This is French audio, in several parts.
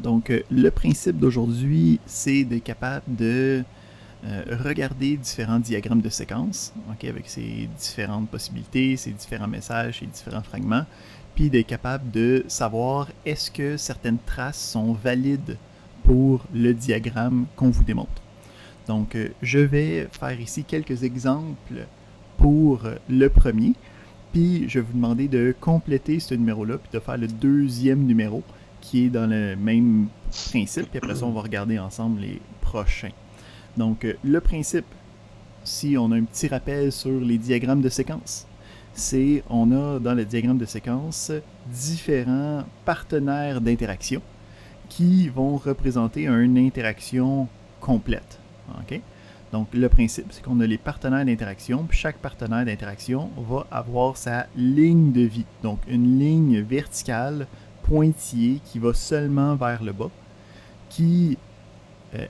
Donc, le principe d'aujourd'hui, c'est d'être capable de regarder différents diagrammes de séquence, okay, avec ses différentes possibilités, ses différents messages, ses différents fragments, puis d'être capable de savoir est-ce que certaines traces sont valides pour le diagramme qu'on vous démontre. Donc, je vais faire ici quelques exemples pour le premier, puis je vais vous demander de compléter ce numéro-là, puis de faire le deuxième numéro qui est dans le même principe, puis après ça, on va regarder ensemble les prochains. Donc, le principe, si on a un petit rappel sur les diagrammes de séquence, c'est on a dans le diagramme de séquence différents partenaires d'interaction qui vont représenter une interaction complète. Okay? Donc, le principe, c'est qu'on a les partenaires d'interaction, puis chaque partenaire d'interaction va avoir sa ligne de vie. Donc, une ligne verticale pointillée qui va seulement vers le bas, qui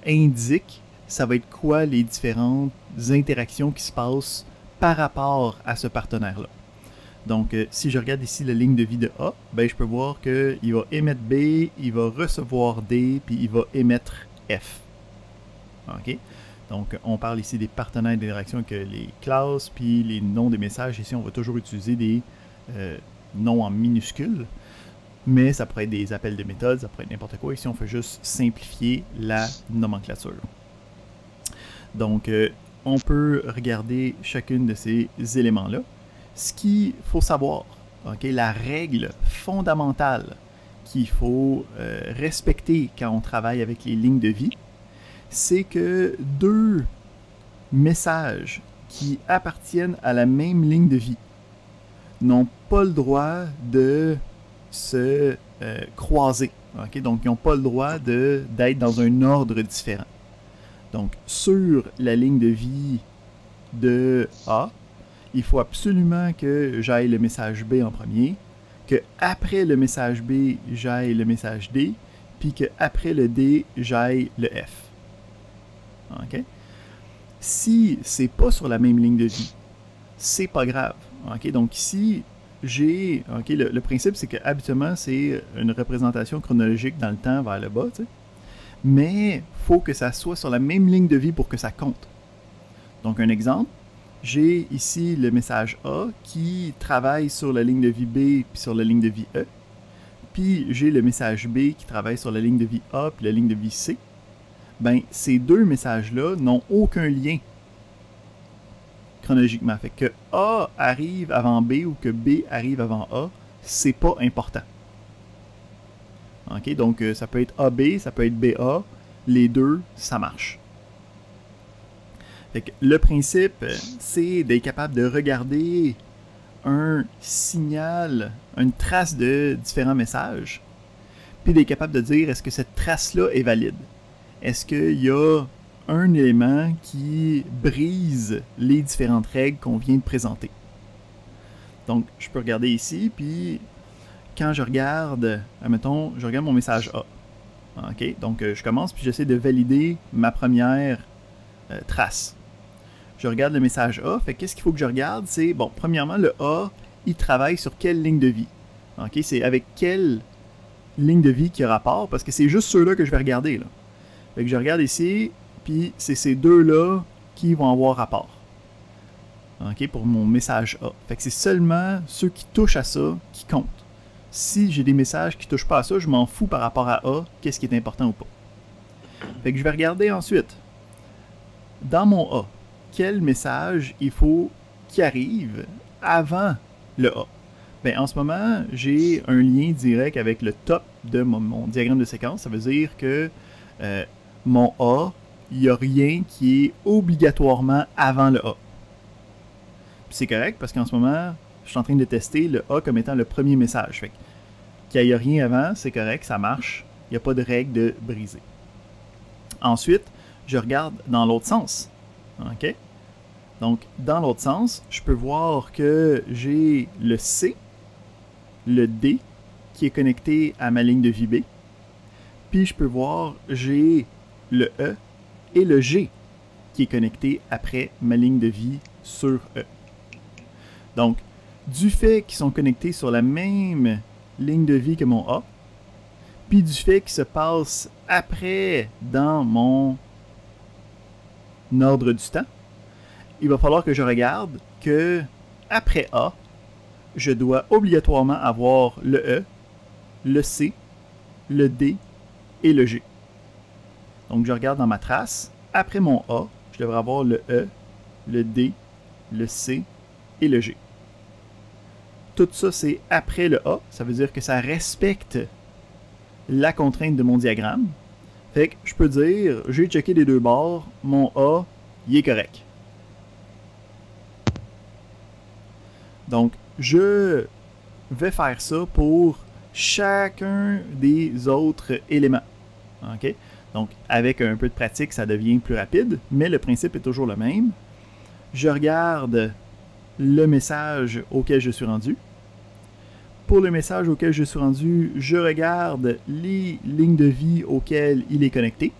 indique ça va être quoi les différentes interactions qui se passent par rapport à ce partenaire-là. Donc, si je regarde ici la ligne de vie de A, ben, je peux voir qu'il va émettre B, il va recevoir D, puis il va émettre F. OK? Donc, on parle ici des partenaires d'interaction avec les classes, puis les noms des messages. Ici, on va toujours utiliser des noms en minuscules, mais ça pourrait être des appels de méthode, ça pourrait être n'importe quoi. Ici, on fait juste simplifier la nomenclature. Donc, on peut regarder chacune de ces éléments-là. Ce qu'il faut savoir, okay, la règle fondamentale qu'il faut respecter quand on travaille avec les lignes de vie, c'est que deux messages qui appartiennent à la même ligne de vie n'ont pas le droit de se croiser. Okay? Donc, ils n'ont pas le droit d'être dans un ordre différent. Donc, sur la ligne de vie de A, il faut absolument que j'aille le message B en premier, que après le message B, j'aille le message D, puis que après le D, j'aille le F. Okay? Si c'est pas sur la même ligne de vie, c'est pas grave. Okay? Donc ici, j'ai... Okay, le principe, c'est que habituellement, c'est une représentation chronologique dans le temps vers le bas, tu sais. Mais il faut que ça soit sur la même ligne de vie pour que ça compte. Donc, un exemple, j'ai ici le message A qui travaille sur la ligne de vie B puis sur la ligne de vie E. Puis, j'ai le message B qui travaille sur la ligne de vie A puis la ligne de vie C. Ben, ces deux messages-là n'ont aucun lien chronologiquement. Fait que A arrive avant B ou que B arrive avant A, c'est pas important. Okay, donc, ça peut être AB, ça peut être BA. Les deux, ça marche. Fait que le principe, c'est d'être capable de regarder un signal, une trace de différents messages, puis d'être capable de dire est-ce que cette trace-là est valide. Est-ce qu'il y a un élément qui brise les différentes règles qu'on vient de présenter. Donc, je peux regarder ici, puis quand je regarde, admettons, je regarde mon message A. OK? Donc, je commence, puis j'essaie de valider ma première trace. Je regarde le message A. Fait qu'est-ce qu'il faut que je regarde? C'est, bon, premièrement, le A, il travaille sur quelle ligne de vie? OK? C'est avec quelle ligne de vie qui a rapport? Parce que c'est juste ceux-là que je vais regarder, là. Fait que je regarde ici, puis c'est ces deux-là qui vont avoir rapport. OK? Pour mon message A. Fait que c'est seulement ceux qui touchent à ça qui comptent. Si j'ai des messages qui ne touchent pas à ça, je m'en fous par rapport à A, qu'est-ce qui est important ou pas. Fait que je vais regarder ensuite, dans mon A, quel message il faut qu'il arrive avant le A. Bien, en ce moment, j'ai un lien direct avec le top de mon diagramme de séquence. Ça veut dire que mon A, il n'y a rien qui est obligatoirement avant le A. C'est correct parce qu'en ce moment, je suis en train de tester le A comme étant le premier message. Fait qu'il n'y a rien avant, c'est correct, ça marche. Il n'y a pas de règle de briser. Ensuite, je regarde dans l'autre sens. OK? Donc, dans l'autre sens, je peux voir que j'ai le C, le D, qui est connecté à ma ligne de vie B. Puis, je peux voir, j'ai le E et le G, qui est connecté après ma ligne de vie sur E. Donc, du fait qu'ils sont connectés sur la même ligne de vie que mon A, puis du fait qu'il se passe après dans mon ordre du temps, il va falloir que je regarde que après A, je dois obligatoirement avoir le E, le C, le D et le G. Donc je regarde dans ma trace, après mon A, je devrais avoir le E, le D, le C et le G. Tout ça, c'est après le A, ça veut dire que ça respecte la contrainte de mon diagramme. Fait que je peux dire, j'ai checké les deux bords, mon A, il est correct. Donc, je vais faire ça pour chacun des autres éléments. OK? Donc, avec un peu de pratique, ça devient plus rapide, mais le principe est toujours le même. Je regarde le message auquel je suis rendu. Pour le message auquel je suis rendu, je regarde les lignes de vie auxquelles il est connecté.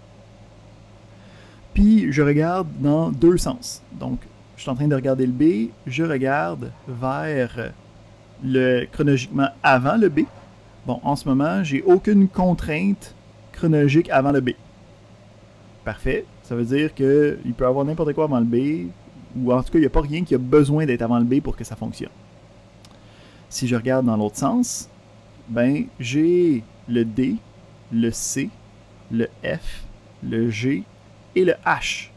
Puis, je regarde dans deux sens. Donc, je suis en train de regarder le B, je regarde vers le chronologiquement avant le B. Bon, en ce moment, j'ai aucune contrainte chronologique avant le B. Parfait. Ça veut dire qu'il peut y avoir n'importe quoi avant le B, ou en tout cas, il n'y a pas rien qui a besoin d'être avant le B pour que ça fonctionne. Si je regarde dans l'autre sens, ben, j'ai le D, le C, le F, le G et le H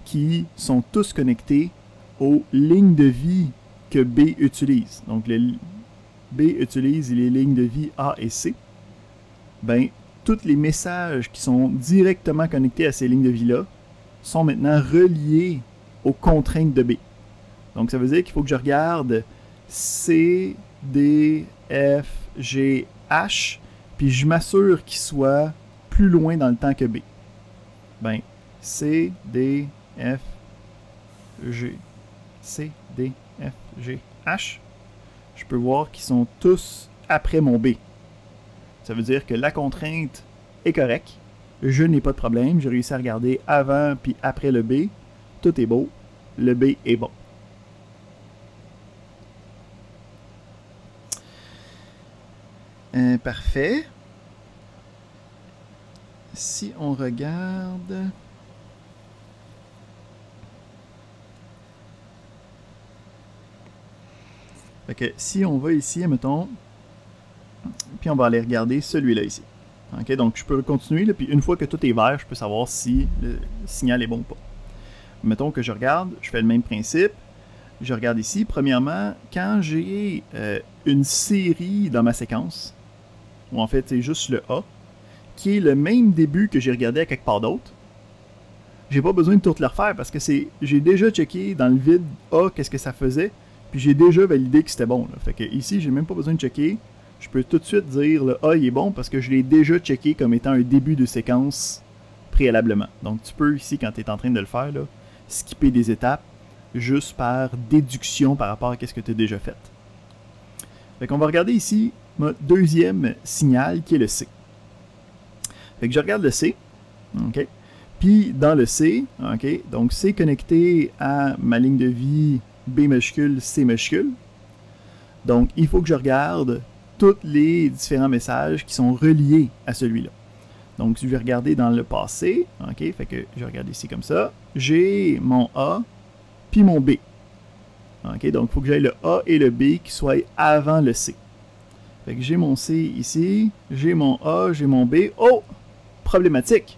qui sont tous connectés aux lignes de vie que B utilise. Donc, B utilise les lignes de vie A et C. Ben, tous les messages qui sont directement connectés à ces lignes de vie-là sont maintenant reliés aux contraintes de B. Donc, ça veut dire qu'il faut que je regarde C, D, F, G, H, puis je m'assure qu'ils soient plus loin dans le temps que B. Ben, C, D, F, G, C, D, F, G, H, je peux voir qu'ils sont tous après mon B. Ça veut dire que la contrainte est correcte, je n'ai pas de problème, j'ai réussi à regarder avant puis après le B, tout est beau, le B est bon. Parfait. Si on regarde... Fait que si on va ici, mettons, puis on va aller regarder celui-là ici. Okay, donc je peux continuer, là, puis une fois que tout est vert, je peux savoir si le signal est bon ou pas. Mettons que je regarde, je fais le même principe. Je regarde ici. Premièrement, quand j'ai une série dans ma séquence, ou en fait c'est juste le A, qui est le même début que j'ai regardé à quelque part d'autre, j'ai pas besoin de tout le refaire parce que j'ai déjà checké dans le vide A qu'est-ce que ça faisait, puis j'ai déjà validé que c'était bon. Là. Fait que ici, j'ai même pas besoin de checker. Je peux tout de suite dire le A il est bon parce que je l'ai déjà checké comme étant un début de séquence préalablement. Donc tu peux ici, quand tu es en train de le faire, là, skipper des étapes juste par déduction par rapport à ce que tu as déjà fait. Fait qu'on va regarder ici mon deuxième signal qui est le C. Fait que je regarde le C. OK. Puis dans le C, OK, donc c'est connecté à ma ligne de vie B majuscule, C majuscule. Donc il faut que je regarde tous les différents messages qui sont reliés à celui-là. Donc je vais regarder dans le passé. OK, fait que je regarde ici comme ça. J'ai mon A puis mon B. OK, donc il faut que j'aille le A et le B qui soient avant le C. Fait que j'ai mon C ici, j'ai mon A, j'ai mon B. Oh! Problématique!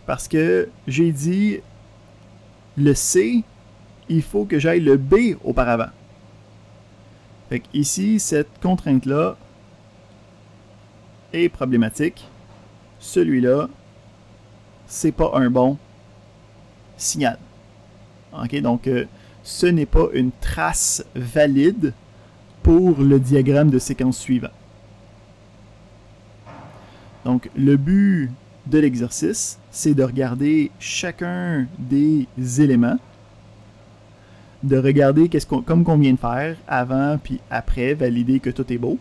Parce que j'ai dit le C, il faut que j'aille le B auparavant. Fait que ici, cette contrainte-là est problématique. Celui-là, c'est pas un bon signal. OK, donc ce n'est pas une trace valide pour le diagramme de séquence suivant. Donc, le but de l'exercice, c'est de regarder chacun des éléments, de regarder comme qu'on vient de faire, avant puis après, valider que tout est beau.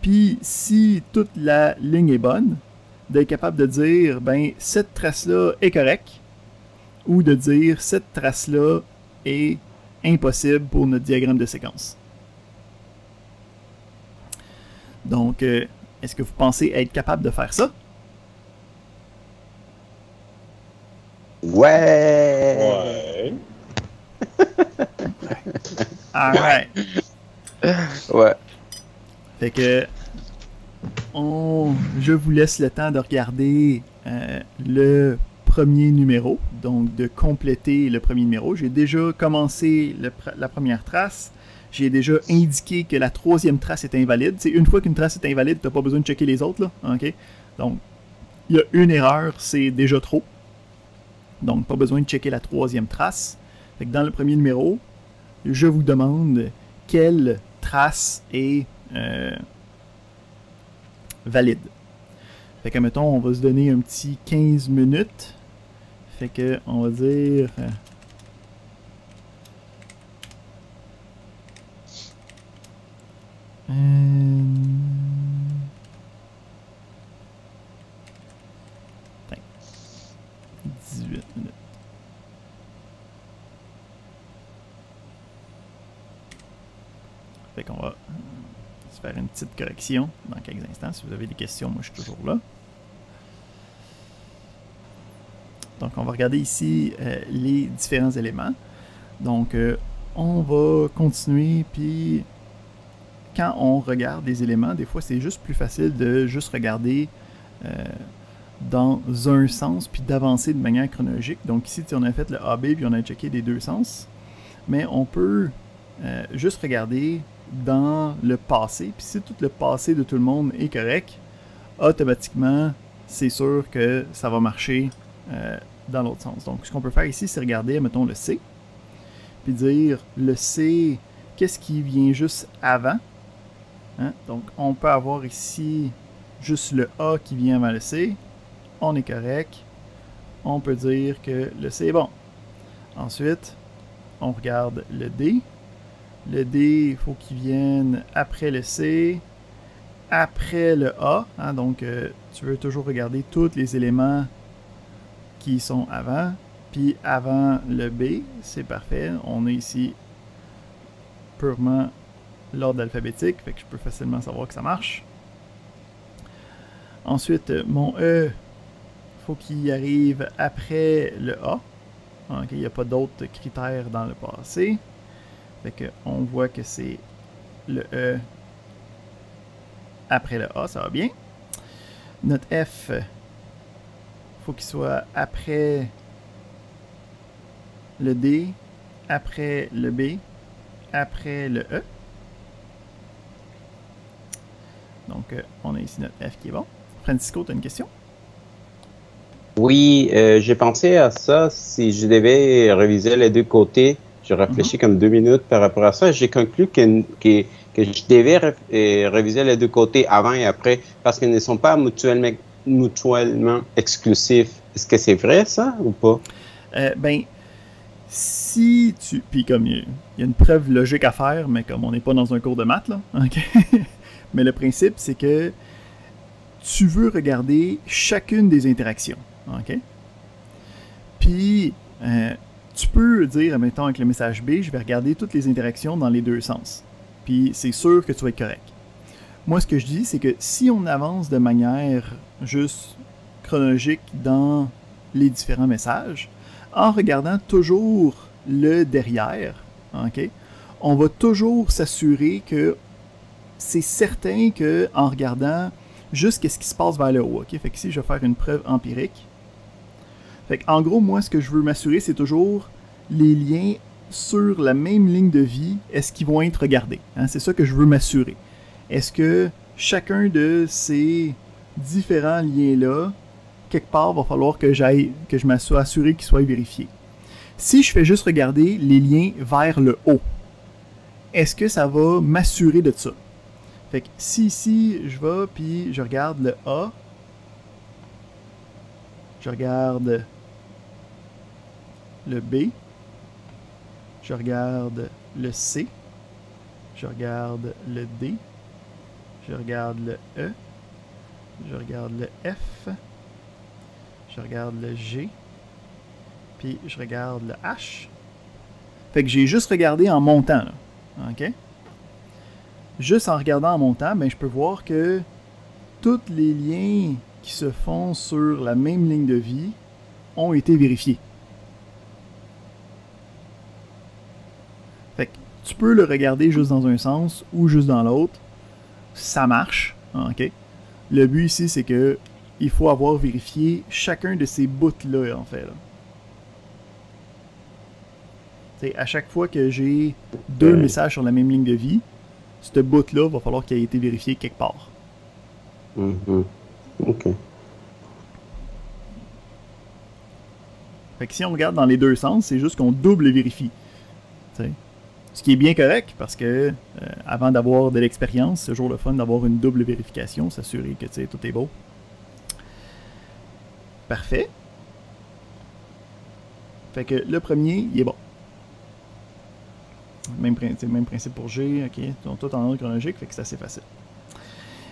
Puis, si toute la ligne est bonne, d'être capable de dire, ben, cette trace-là est correcte, ou de dire, cette trace-là est impossible pour notre diagramme de séquence. Donc, Est-ce que vous pensez être capable de faire ça? Ouais! Alright! Ouais. Fait que je vous laisse le temps de regarder le premier numéro, donc de compléter le premier numéro. J'ai déjà commencé la première trace. J'ai déjà indiqué que la troisième trace est invalide. C'est une fois qu'une trace est invalide, t'as pas besoin de checker les autres, là. OK? Donc, il y a une erreur, c'est déjà trop. Donc, pas besoin de checker la troisième trace. Fait que dans le premier numéro, je vous demande quelle trace est valide. Fait que, mettons, on va se donner un petit 15 minutes. Fait que, on va dire... Attends. 18 minutes. Fait qu'on va se faire une petite correction dans quelques instants. Si vous avez des questions, moi je suis toujours là. Donc on va regarder ici les différents éléments. Donc on va continuer, puis quand on regarde les éléments, des fois c'est juste plus facile de juste regarder dans un sens, puis d'avancer de manière chronologique. Donc ici, on a fait le AB, puis on a checké des deux sens. Mais on peut juste regarder dans le passé, puis si tout le passé de tout le monde est correct, automatiquement, c'est sûr que ça va marcher dans l'autre sens. Donc ce qu'on peut faire ici, c'est regarder, mettons, le C, puis dire le C, qu'est-ce qui vient juste avant? Hein? Donc on peut avoir ici juste le A qui vient avant le C. On est correct. On peut dire que le C est bon. Ensuite, on regarde le D. Le D, il faut qu'il vienne après le C, après le A. Hein? Donc, tu veux toujours regarder tous les éléments qui sont avant. Puis avant le B, c'est parfait. On est ici purement l'ordre alphabétique. Fait que je peux facilement savoir que ça marche. Ensuite, mon E, faut qu'il arrive après le A. Okay, il n'y a pas d'autres critères dans le passé. Fait que on voit que c'est le E après le A, ça va bien. Notre F, faut qu'il soit après le D, après le B, après le E. Donc, on a ici notre F qui est bon. Francisco, tu as une question? Oui, j'ai pensé à ça. Si je devais réviser les deux côtés, je réfléchis comme 2 minutes par rapport à ça. J'ai conclu que je devais réviser les deux côtés avant et après parce qu'ils ne sont pas mutuellement exclusifs. Est-ce que c'est vrai ça ou pas? Ben, si tu... Puis comme il y a une preuve logique à faire, mais comme on n'est pas dans un cours de maths, là, okay? Mais le principe, c'est que tu veux regarder chacune des interactions. OK? Puis, tu peux dire, mettons, avec le message B, je vais regarder toutes les interactions dans les deux sens. Puis, c'est sûr que tu vas être correct. Moi, ce que je dis, c'est que si on avance de manière juste chronologique dans les différents messages, en regardant toujours le derrière, OK, on va toujours s'assurer que c'est certain qu'en regardant juste ce qui se passe vers le haut. OK? Fait que ici, je vais faire une preuve empirique. Fait que, en gros, moi, ce que je veux m'assurer, c'est toujours les liens sur la même ligne de vie, est-ce qu'ils vont être regardés? Hein? C'est ça que je veux m'assurer. Est-ce que chacun de ces différents liens-là, quelque part, va falloir que je m'assure assuré qu'ils soient vérifiés. Si je fais juste regarder les liens vers le haut, est-ce que ça va m'assurer de ça? Fait que si ici, je vais, puis je regarde le A, je regarde le B, je regarde le C, je regarde le D, je regarde le E, je regarde le F, je regarde le G, puis je regarde le H. Fait que j'ai juste regardé en montant, là. OK? Juste en regardant en montant, ben, je peux voir que tous les liens qui se font sur la même ligne de vie ont été vérifiés. Fait que tu peux le regarder juste dans un sens ou juste dans l'autre. Ça marche. OK? Le but ici, c'est que il faut avoir vérifié chacun de ces bouts-là, en fait. Là. T'sais, à chaque fois que j'ai deux messages sur la même ligne de vie, ce bout-là va falloir qu'il ait été vérifié quelque part. OK. Fait que si on regarde dans les deux sens, c'est juste qu'on double vérifie. T'sais. Ce qui est bien correct parce que avant d'avoir de l'expérience, c'est toujours le fun d'avoir une double vérification, s'assurer que tout est beau. Parfait. Fait que le premier, il est bon. Même principe pour G, ok. Donc tout en ordre chronologique, fait que c'est assez facile.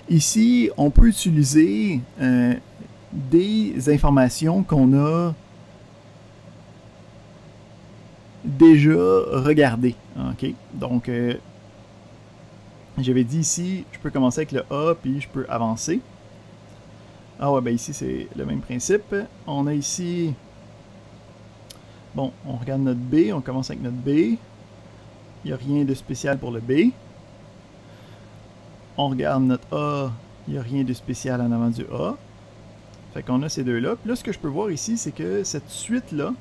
Ici, on peut utiliser des informations qu'on a déjà regardées. Ok. Donc, j'avais dit ici, je peux commencer avec le A, puis je peux avancer. Ah ouais, ben ici, c'est le même principe. On a ici... Bon, on regarde notre B, on commence avec notre B. Il n'y a rien de spécial pour le B. On regarde notre A, il n'y a rien de spécial en avant du A. Fait qu'on a ces deux-là. Puis là, ce que je peux voir ici, c'est que cette suite-là,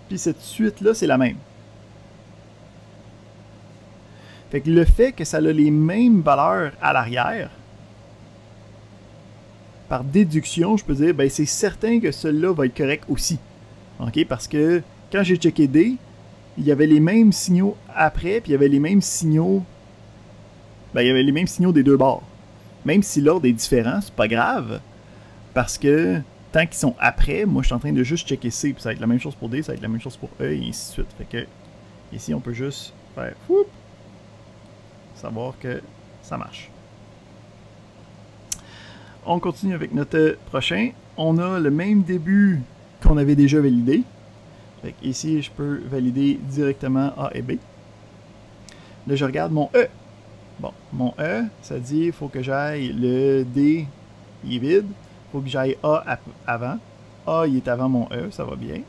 puis cette suite-là, c'est la même. Fait que le fait que ça a les mêmes valeurs à l'arrière, par déduction, je peux dire, ben c'est certain que celui-là va être correct aussi. OK? Parce que quand j'ai checké D, il y avait les mêmes signaux après, puis il y avait les mêmes signaux... Ben, il y avait les mêmes signaux des deux bords. Même si l'ordre est différent, c'est pas grave. Parce que tant qu'ils sont après, moi je suis en train de juste checker C, puis ça va être la même chose pour D, ça va être la même chose pour E, et ainsi de suite. Fait que ici, on peut juste faire whoop, savoir que ça marche. On continue avec notre prochain. On a le même début qu'on avait déjà validé. Fait que ici, je peux valider directement A et B. Là, je regarde mon E. Bon, mon E, ça dit il faut que j'aille le D, il est vide. Il faut que j'aille A avant. A, il est avant mon E, ça va bien.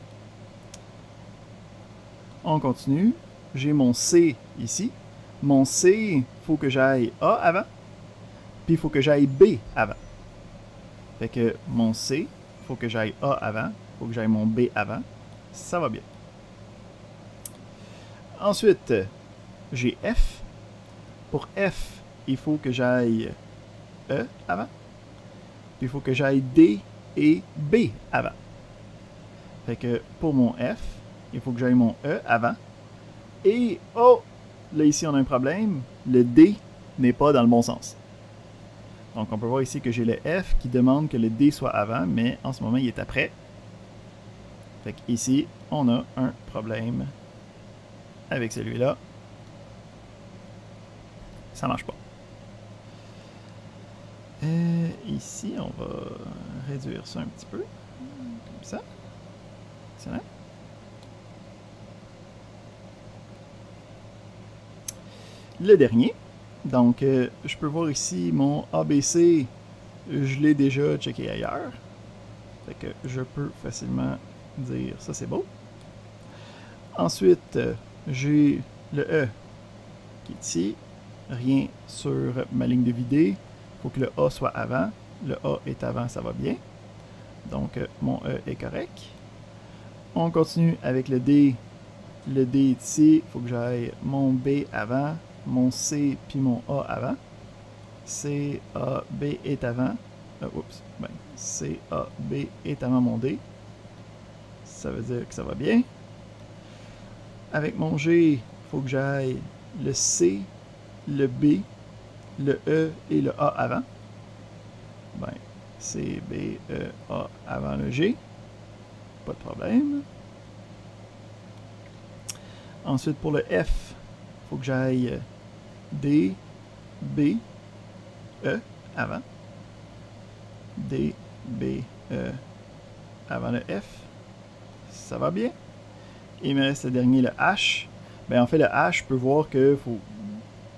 On continue. J'ai mon C ici. Mon C, il faut que j'aille A avant. Puis il faut que j'aille B avant. Fait que mon C, il faut que j'aille A avant. Il faut que j'aille mon B avant. Ça va bien. Ensuite, j'ai F. Pour F, il faut que j'aille E avant. Puis il faut que j'aille D et B avant. Fait que pour mon F, il faut que j'aille mon E avant. Et, oh! Là, ici, on a un problème. Le D n'est pas dans le bon sens. Donc, on peut voir ici que j'ai le F qui demande que le D soit avant, mais en ce moment, il est après. Fait qu'ici, on a un problème avec celui-là. Ça marche pas. Ici, on va réduire ça un petit peu. Comme ça. Excellent. Le dernier. Donc, je peux voir ici mon ABC. Je l'ai déjà checké ailleurs. Fait que je peux facilement dire ça, c'est beau. Ensuite, j'ai le E qui est ici. Rien sur ma ligne de vidéo. Il faut que le A soit avant. Le A est avant, ça va bien. Donc, mon E est correct. On continue avec le D. Le D est ici. Il faut que j'aille mon B avant, mon C puis mon A avant. C, A, B est avant. Oups. Ben, C, A, B est avant mon D. Ça veut dire que ça va bien. Avec mon G, il faut que j'aille le C, le B, le E et le A avant. Ben, C, B, E, A avant le G. Pas de problème. Ensuite, pour le F, il faut que j'aille D, B, E avant. D, B, E avant le F. Ça va bien. Et il me reste le dernier, le H. Ben, en fait, le H, je peux voir que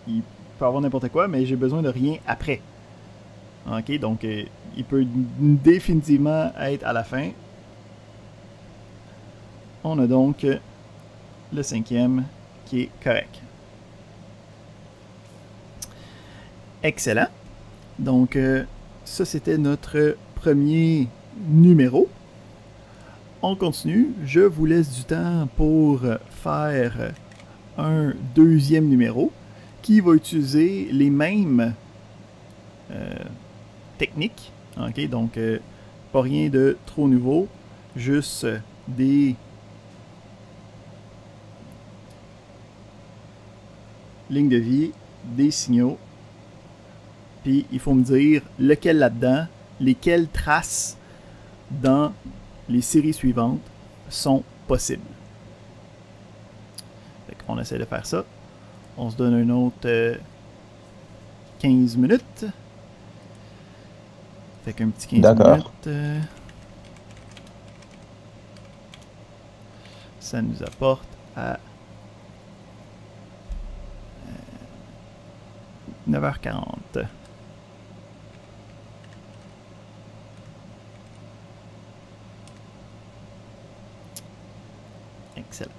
il peut avoir n'importe quoi, mais j'ai besoin de rien après. OK, donc il peut définitivement être à la fin. On a donc le 5e qui est correct. Excellent. Donc, ça, c'était notre premier numéro. On continue. Je vous laisse du temps pour faire un deuxième numéro qui va utiliser les mêmes techniques. OK, donc, pas rien de trop nouveau. Juste des lignes de vie, des signaux. Puis il faut me dire lequel là-dedans, lesquelles traces dans les séries suivantes sont possibles. Fait qu'on essaie de faire ça. On se donne un autre 15 minutes. Fait qu'un petit 15 minutes. Ça nous apporte à 9h40. Excellent.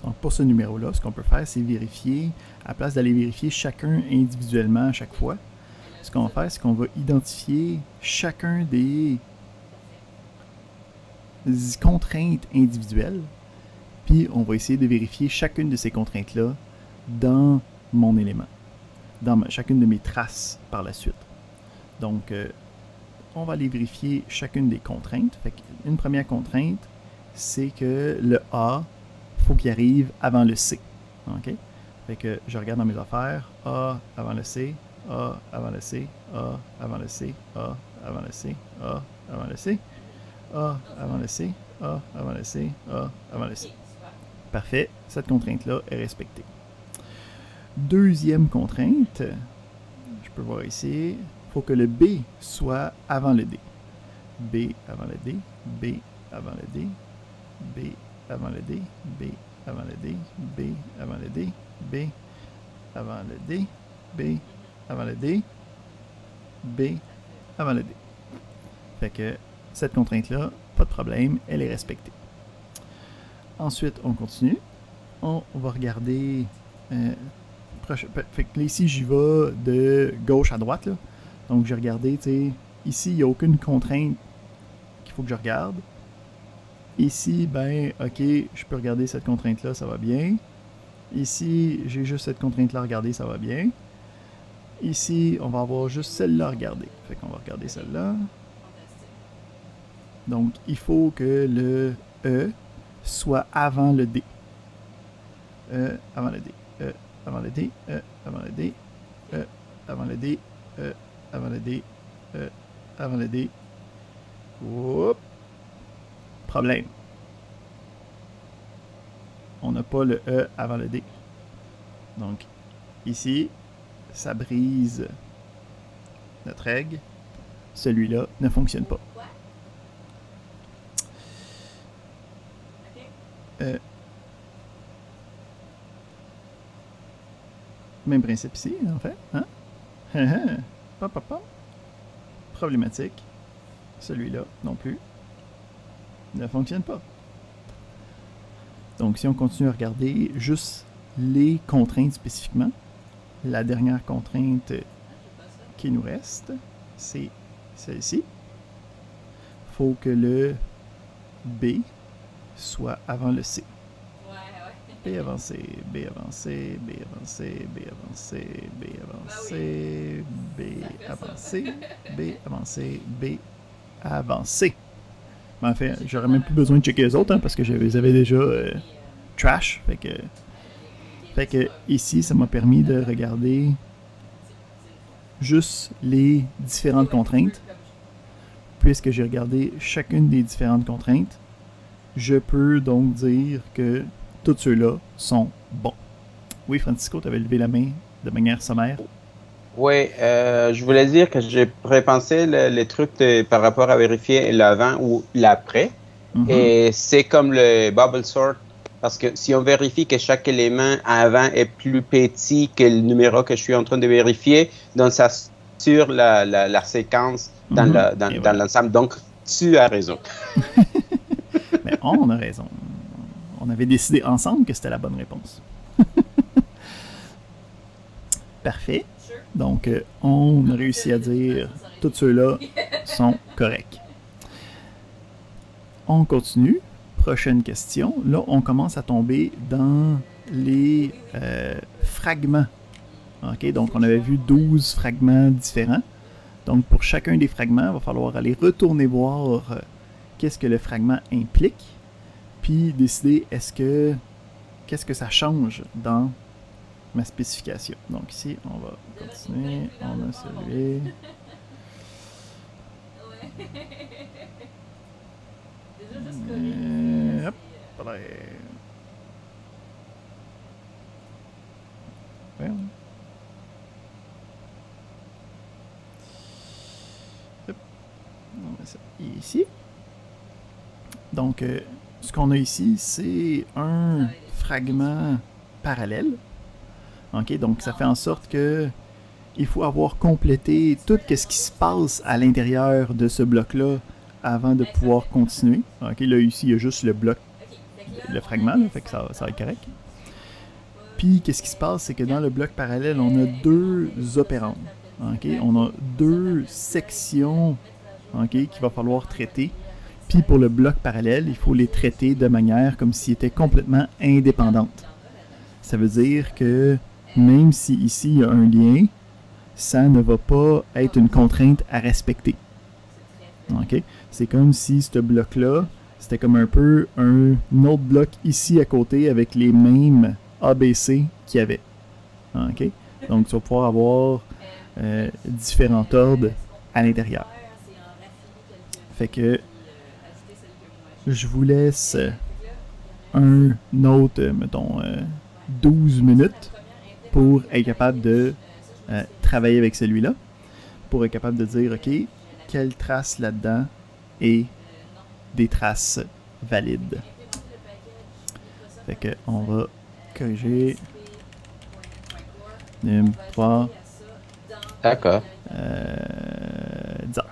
Donc pour ce numéro-là, ce qu'on peut faire, c'est vérifier, à la place d'aller vérifier chacun individuellement à chaque fois, ce qu'on va faire, c'est qu'on va identifier chacun des contraintes individuelles, puis on va essayer de vérifier chacune de ces contraintes-là dans mon élément, dans chacune de mes traces par la suite. Donc, on va aller vérifier chacune des contraintes. Fait qu'une première contrainte, c'est que le A, faut qu'il arrive avant le C. OK? Fait que je regarde dans mes affaires, A avant le C, A avant le C, A avant le C, A avant le C, A avant le C, A avant le C, A avant le C, A avant le C. Parfait, cette contrainte-là est respectée. Deuxième contrainte, je peux voir ici, il faut que le B soit avant le D. B avant le D, B avant le D, B avant le D, B avant le D, B avant le D, B avant le D, B avant le D, B avant le D. Fait que cette contrainte-là, pas de problème, elle est respectée. Ensuite, on continue. On va regarder... fait que là, ici, j'y vais de gauche à droite. Là. Donc, j'ai regardé, tu sais, ici, il n'y a aucune contrainte qu'il faut que je regarde. Ici, ben, OK, je peux regarder cette contrainte-là, ça va bien. Ici, j'ai juste cette contrainte-là à regarder, ça va bien. Ici, on va avoir juste celle-là à regarder. Fait qu'on va regarder celle-là. Donc, il faut que le E soit avant le D. E avant le D. E avant le D. E avant le D. E avant le D. E avant le D. E avant le D. Oups. Problème. On n'a pas le E avant le D. Donc, ici, ça brise notre règle. Celui-là ne fonctionne pas. Même principe ici, en fait. Hein? Problématique. Celui-là non plus ne fonctionne pas. Donc, si on continue à regarder juste les contraintes spécifiquement, la dernière contrainte qui nous reste, c'est celle-ci. Il faut que le B soit avant le C. B avancé, B avancé, B avancé, B avancé, B avancé, B avancé, B avancé, B avancé. Mais en fait, j'aurais même plus besoin de checker les autres, hein, parce que je les avais déjà trash. Fait que ici, ça m'a permis de regarder juste les différentes contraintes. Puisque j'ai regardé chacune des différentes contraintes, je peux donc dire que tous ceux-là sont bons. Oui, Francisco, tu avais levé la main de manière sommaire. Oui, je voulais dire que j'ai repensé les trucs par rapport à vérifier l'avant ou l'après. Et c'est comme le bubble sort. Parce que si on vérifie que chaque élément avant est plus petit que le numéro que je suis en train de vérifier, donc ça sur la séquence dans l'ensemble. Donc, tu as raison. Mais on a raison. On avait décidé ensemble que c'était la bonne réponse. Parfait. Donc, on a réussi à dire tous ceux-là sont corrects. On continue. Prochaine question. Là, on commence à tomber dans les fragments. OK? Donc, on avait vu 12 fragments différents. Donc, pour chacun des fragments, il va falloir aller retourner voir qu'est-ce que le fragment implique, puis décider qu'est-ce que ça change dans ma spécification. Donc, ici, on va continuer. On a celui. Hop, là. Ouais. Hop. On met ça ici. Donc, ce qu'on a ici, c'est un fragment parallèle. OK, donc ça fait en sorte que il faut avoir complété tout ce qui se passe à l'intérieur de ce bloc-là avant de pouvoir continuer. OK, là, ici, il y a juste le bloc, le fragment, là, fait que ça va être correct. Puis, qu'est-ce qui se passe, c'est que dans le bloc parallèle, on a deux opérandes. OK, on a deux sections, OK, qu'il va falloir traiter. Puis, pour le bloc parallèle, il faut les traiter de manière comme s'ils étaient complètement indépendantes. Ça veut dire que même si ici, il y a un lien, ça ne va pas être une contrainte à respecter. OK? C'est comme si ce bloc-là, c'était comme un peu un autre bloc ici à côté avec les mêmes ABC qu'il y avait. OK? Donc, tu vas pouvoir avoir différents ordres à l'intérieur. Fait que je vous laisse un autre, mettons, 12 minutes pour être capable de travailler avec celui-là, pour être capable de dire, OK, quelle trace là-dedans est des traces valides. Fait que on va corriger. 3. D'accord. 10 heures.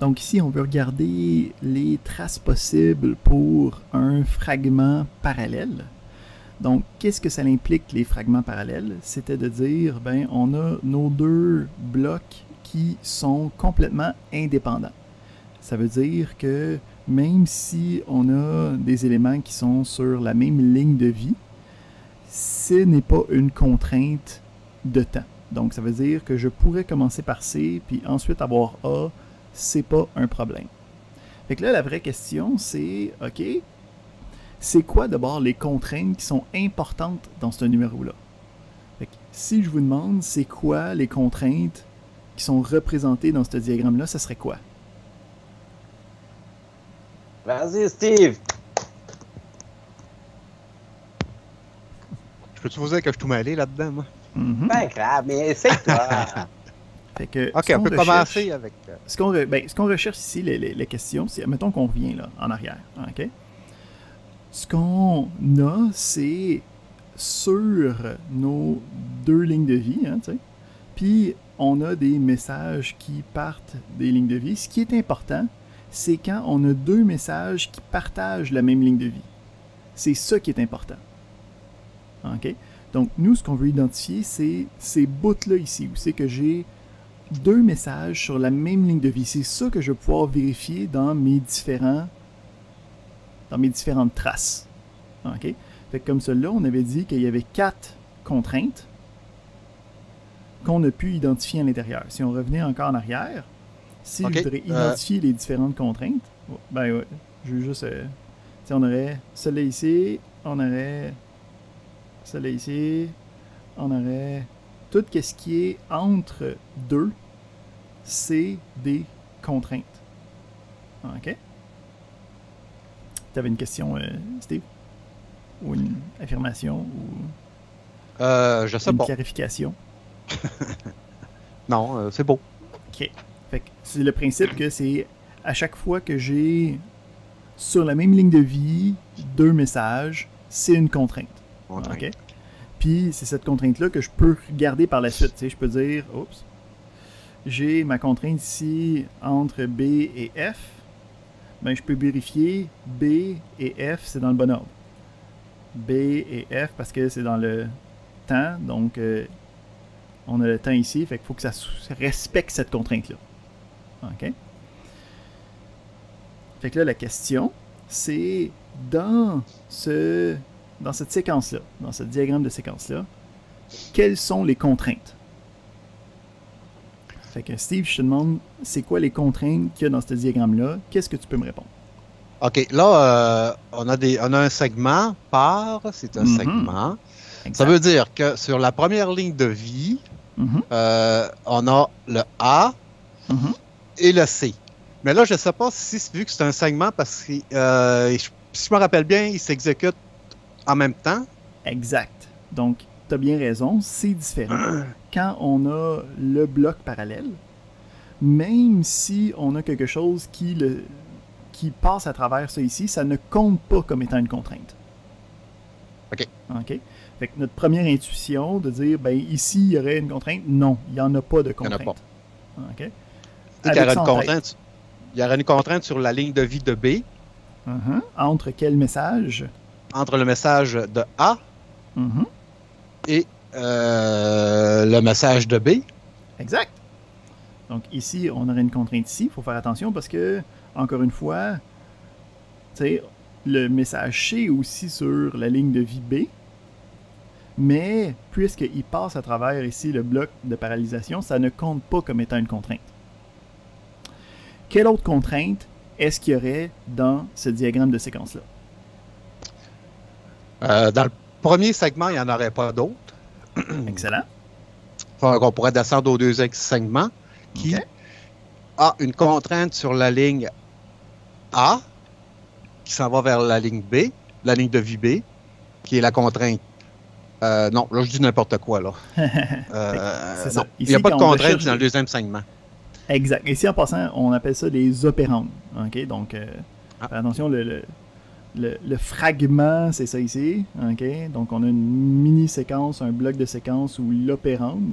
Donc ici, on veut regarder les traces possibles pour un fragment parallèle. Donc, qu'est-ce que ça implique, les fragments parallèles? C'était de dire, ben, on a nos deux blocs qui sont complètement indépendants. Ça veut dire que même si on a des éléments qui sont sur la même ligne de vie, ce n'est pas une contrainte de temps. Donc, ça veut dire que je pourrais commencer par C, puis ensuite avoir A, c'est pas un problème. Fait que là, la vraie question, c'est, OK, c'est quoi d'abord les contraintes qui sont importantes dans ce numéro-là? Fait que si je vous demande, c'est quoi les contraintes qui sont représentées dans ce diagramme-là, ça serait quoi? Vas-y, Steve! Je peux-tu vous dire que je suis tout mêlé là-dedans, moi? Pas grave, mais essaye-toi! Fait que, OK, on peut commencer avec... Ce qu'on recherche ici, les questions, c'est, mettons qu'on revient là, en arrière, OK? Ce qu'on a, c'est sur nos deux lignes de vie, hein, tu sais, puis on a des messages qui partent des lignes de vie. Ce qui est important, c'est quand on a deux messages qui partagent la même ligne de vie. C'est ça qui est important. OK? Donc, nous, ce qu'on veut identifier, c'est ces bouts-là ici, où c'est que j'ai deux messages sur la même ligne de vie. C'est ça que je vais pouvoir vérifier dans mes différentes traces. OK? Fait que comme cela, on avait dit qu'il y avait 4 contraintes qu'on a pu identifier à l'intérieur. Si on revenait encore en arrière, si je voudrais identifier les différentes contraintes, ben ouais, je veux juste... on aurait celle-là ici, on aurait celle-là ici, on aurait... Tout ce qui est entre deux, c'est des contraintes. OK? Tu avais une question, Steve? Ou une affirmation? Ou je sais une pas. clarification? Non, c'est beau. OK. Fait que c'est le principe que c'est à chaque fois que j'ai sur la même ligne de vie 2 messages, c'est une contrainte. OK? Puis c'est cette contrainte-là que je peux regarder par la suite. Tu sais, je peux dire, oups, j'ai ma contrainte ici entre B et F. Ben, je peux vérifier B et F, c'est dans le bon ordre. B et F parce que c'est dans le temps. Donc, on a le temps ici. Fait qu'il faut que ça respecte cette contrainte-là. OK? Fait que là, la question, c'est dans cette séquence-là, dans ce diagramme de séquence-là, quelles sont les contraintes? Fait que Steve, je te demande, c'est quoi les contraintes qu'il y a dans ce diagramme-là? Qu'est-ce que tu peux me répondre? OK, là, on a un segment par, c'est un segment. Exact. Ça veut dire que sur la première ligne de vie, on a le A et le C. Mais là, je ne sais pas si, vu que c'est un segment, parce que si je me rappelle bien, il s'exécute en même temps. Exact. Donc, tu as bien raison, c'est différent. Quand on a le bloc parallèle, même si on a quelque chose qui passe à travers ça ici, ça ne compte pas comme étant une contrainte. OK. OK? Fait que notre première intuition de dire, ben ici, il y aurait une contrainte, non, il n'y en a pas de contrainte. Il n'y en a pas. OK? Il y aurait une contrainte sur la ligne de vie de B. Entre quel message? Entre le message de A et le message de B. Exact. Donc ici, on aurait une contrainte ici. Il faut faire attention parce que, encore une fois, tu sais, le message C est aussi sur la ligne de vie B. Mais puisqu'il passe à travers ici le bloc de paralysation, ça ne compte pas comme étant une contrainte. Quelle autre contrainte est-ce qu'il y aurait dans ce diagramme de séquence-là? Dans le premier segment, il n'y en aurait pas d'autres. Excellent. On pourrait descendre au deuxième segment qui a une contrainte sur la ligne A qui s'en va vers la ligne B, la ligne de vie B, qui est la contrainte. Non, là, je dis n'importe quoi, là. C'est ça. Il n'y a pas de contrainte dans le deuxième segment. Exact. Ici, en passant, on appelle ça des opérandes. OK? Donc, fais attention, le fragment, c'est ça ici. OK? Donc, on a une mini-séquence, un bloc de séquence ou l'opérande.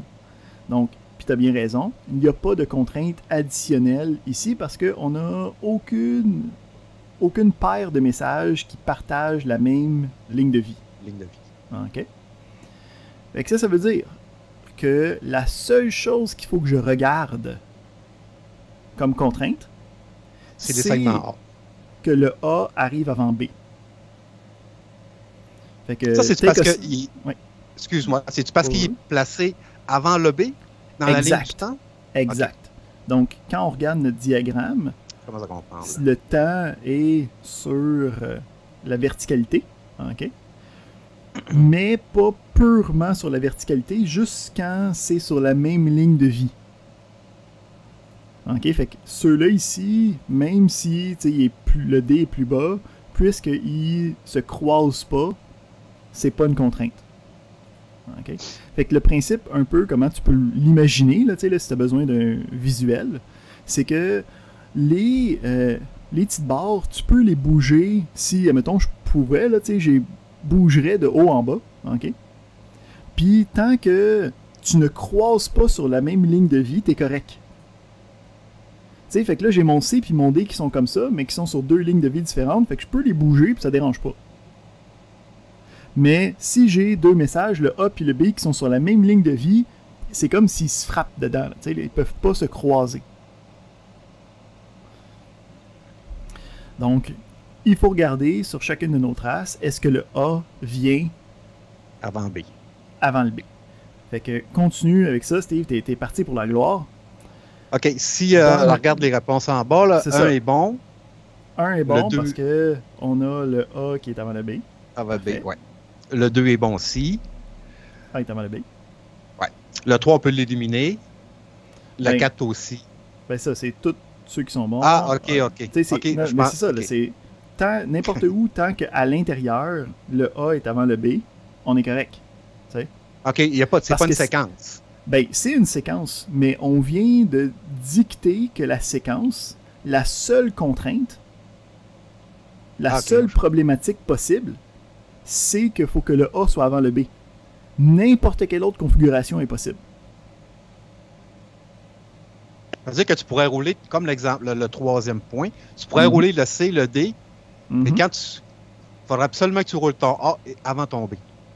Donc, puis tu as bien raison. Il n'y a pas de contrainte additionnelle ici parce qu'on n'a aucune paire de messages qui partagent la même ligne de vie. OK? Fait que ça veut dire que la seule chose qu'il faut que je regarde comme contrainte, c'est des segments A. Que le A arrive avant B. Fait que, ça, c'est parce que... Excuse-moi, c'est parce qu'il est placé avant le B dans la ligne du temps? Exact. Okay. Donc, quand on regarde notre diagramme, le temps est sur la verticalité. OK? Mais pas purement sur la verticalité, juste quand c'est sur la même ligne de vie. OK? Fait que ceux-là ici, même si le D est plus bas, puisqu'ils se croisent pas, c'est pas une contrainte. OK? Fait que le principe, un peu, comment tu peux l'imaginer, là, si tu as besoin d'un visuel, c'est que les petites barres, tu peux les bouger si, admettons, je pouvais, là, je bougerais de haut en bas. OK? Puis, tant que tu ne croises pas sur la même ligne de vie, t'es correct. Tu sais, fait que là, j'ai mon C puis mon D qui sont comme ça, mais qui sont sur 2 lignes de vie différentes, fait que je peux les bouger puis ça dérange pas. Mais si j'ai 2 messages, le A puis le B, qui sont sur la même ligne de vie, c'est comme s'ils se frappent dedans. Tu sais, ils peuvent pas se croiser. Donc, il faut regarder sur chacune de nos traces, est-ce que le A vient avant B. Avant le B. Fait que continue avec ça, Steve, t'es parti pour la gloire. OK, si on regarde les réponses en bas, là, 1 est bon. 1 est bon parce que on a le A qui est avant le B. Avant B, ouais. Le 2 est bon aussi. A est avant le B. Ouais. Le 3, on peut l'éliminer. Le 4 aussi. Ben ça, c'est tous ceux qui sont bons. Ah, OK. C'est ça, là, c'est n'importe où, tant qu'à l'intérieur, le A est avant le B, on est correct. T'sais? OK, c'est pas une séquence. Ben, c'est une séquence, mais on vient de dicter que la séquence, la seule contrainte, la seule problématique possible, c'est qu'il faut que le A soit avant le B. N'importe quelle autre configuration est possible. C'est-à-dire que tu pourrais rouler, comme l'exemple, le troisième point, tu pourrais rouler le C, le D, mais quand il faudrait absolument que tu roules ton A avant ton B.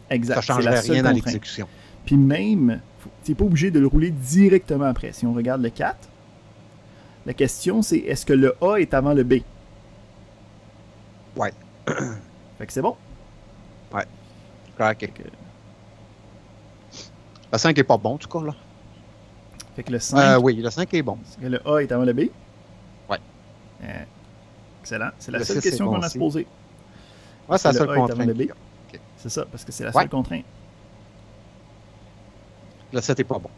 Exact. Ça ne changerait rien dans l'exécution. Puis même, tu n'es pas obligé de le rouler directement après. Si on regarde le 4, la question c'est est-ce que le A est avant le B? Ouais. Fait que c'est bon. Ouais. Correct. Le 5 est pas bon, en tout cas, là. Fait que le 5... oui, le 5 est bon. Est-ce que le A est avant le B? Ouais. Excellent. C'est la Le seule 6 question est bon qu'on a à aussi. se poser. Ouais, c'est la seule le A est avant contrainte. le B? Okay. C'est ça, parce que c'est la seule contrainte. Le 7 est pas bon.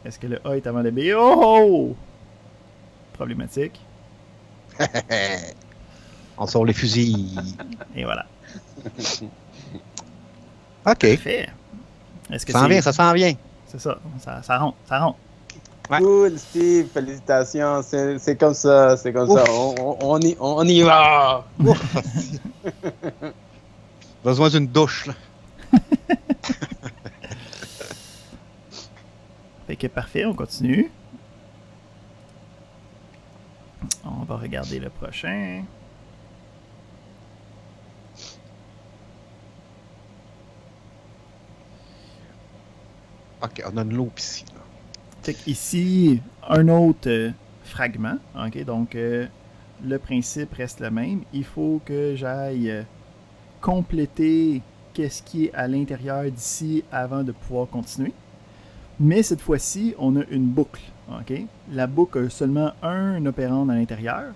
Est-ce que le A est avant le B? Oh! Problématique. On sort les fusils. Et voilà. OK. Parfait. Est-ce que ça s'en vient, ça s'en vient. C'est ça. Ça rentre, ça rentre. Ouais. Cool, Steve, félicitations. C'est comme ça, c'est comme ça. On y va. Besoin d'une douche, là. Fait que parfait, on continue. On va regarder le prochain. OK, on a une loupe ici. Là. Fait qu'ici, un autre fragment. OK, donc le principe reste le même. Il faut que j'aille compléter qu'est-ce qui est à l'intérieur d'ici avant de pouvoir continuer. Mais cette fois-ci, on a une boucle. OK? La boucle a seulement un opérand à l'intérieur.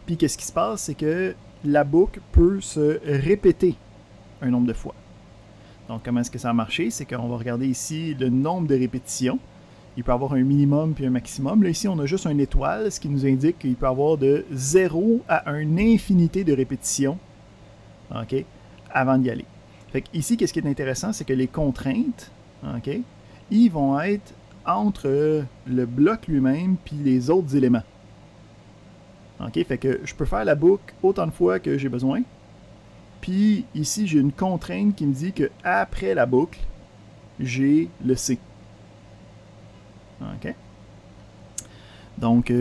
Puis qu'est-ce qui se passe, c'est que la boucle peut se répéter un nombre de fois. Donc comment est-ce que ça a marché? C'est qu'on va regarder ici le nombre de répétitions. Il peut y avoir un minimum puis un maximum. Là, ici, on a juste une étoile, ce qui nous indique qu'il peut y avoir de 0 à une infinité de répétitions, OK, avant d'y aller. Fait que ici, qu'est-ce qui est intéressant, c'est que les contraintes, OK, ils vont être entre le bloc lui-même puis les autres éléments. OK, fait que je peux faire la boucle autant de fois que j'ai besoin. Puis ici, j'ai une contrainte qui me dit que après la boucle, j'ai le C. OK. Donc,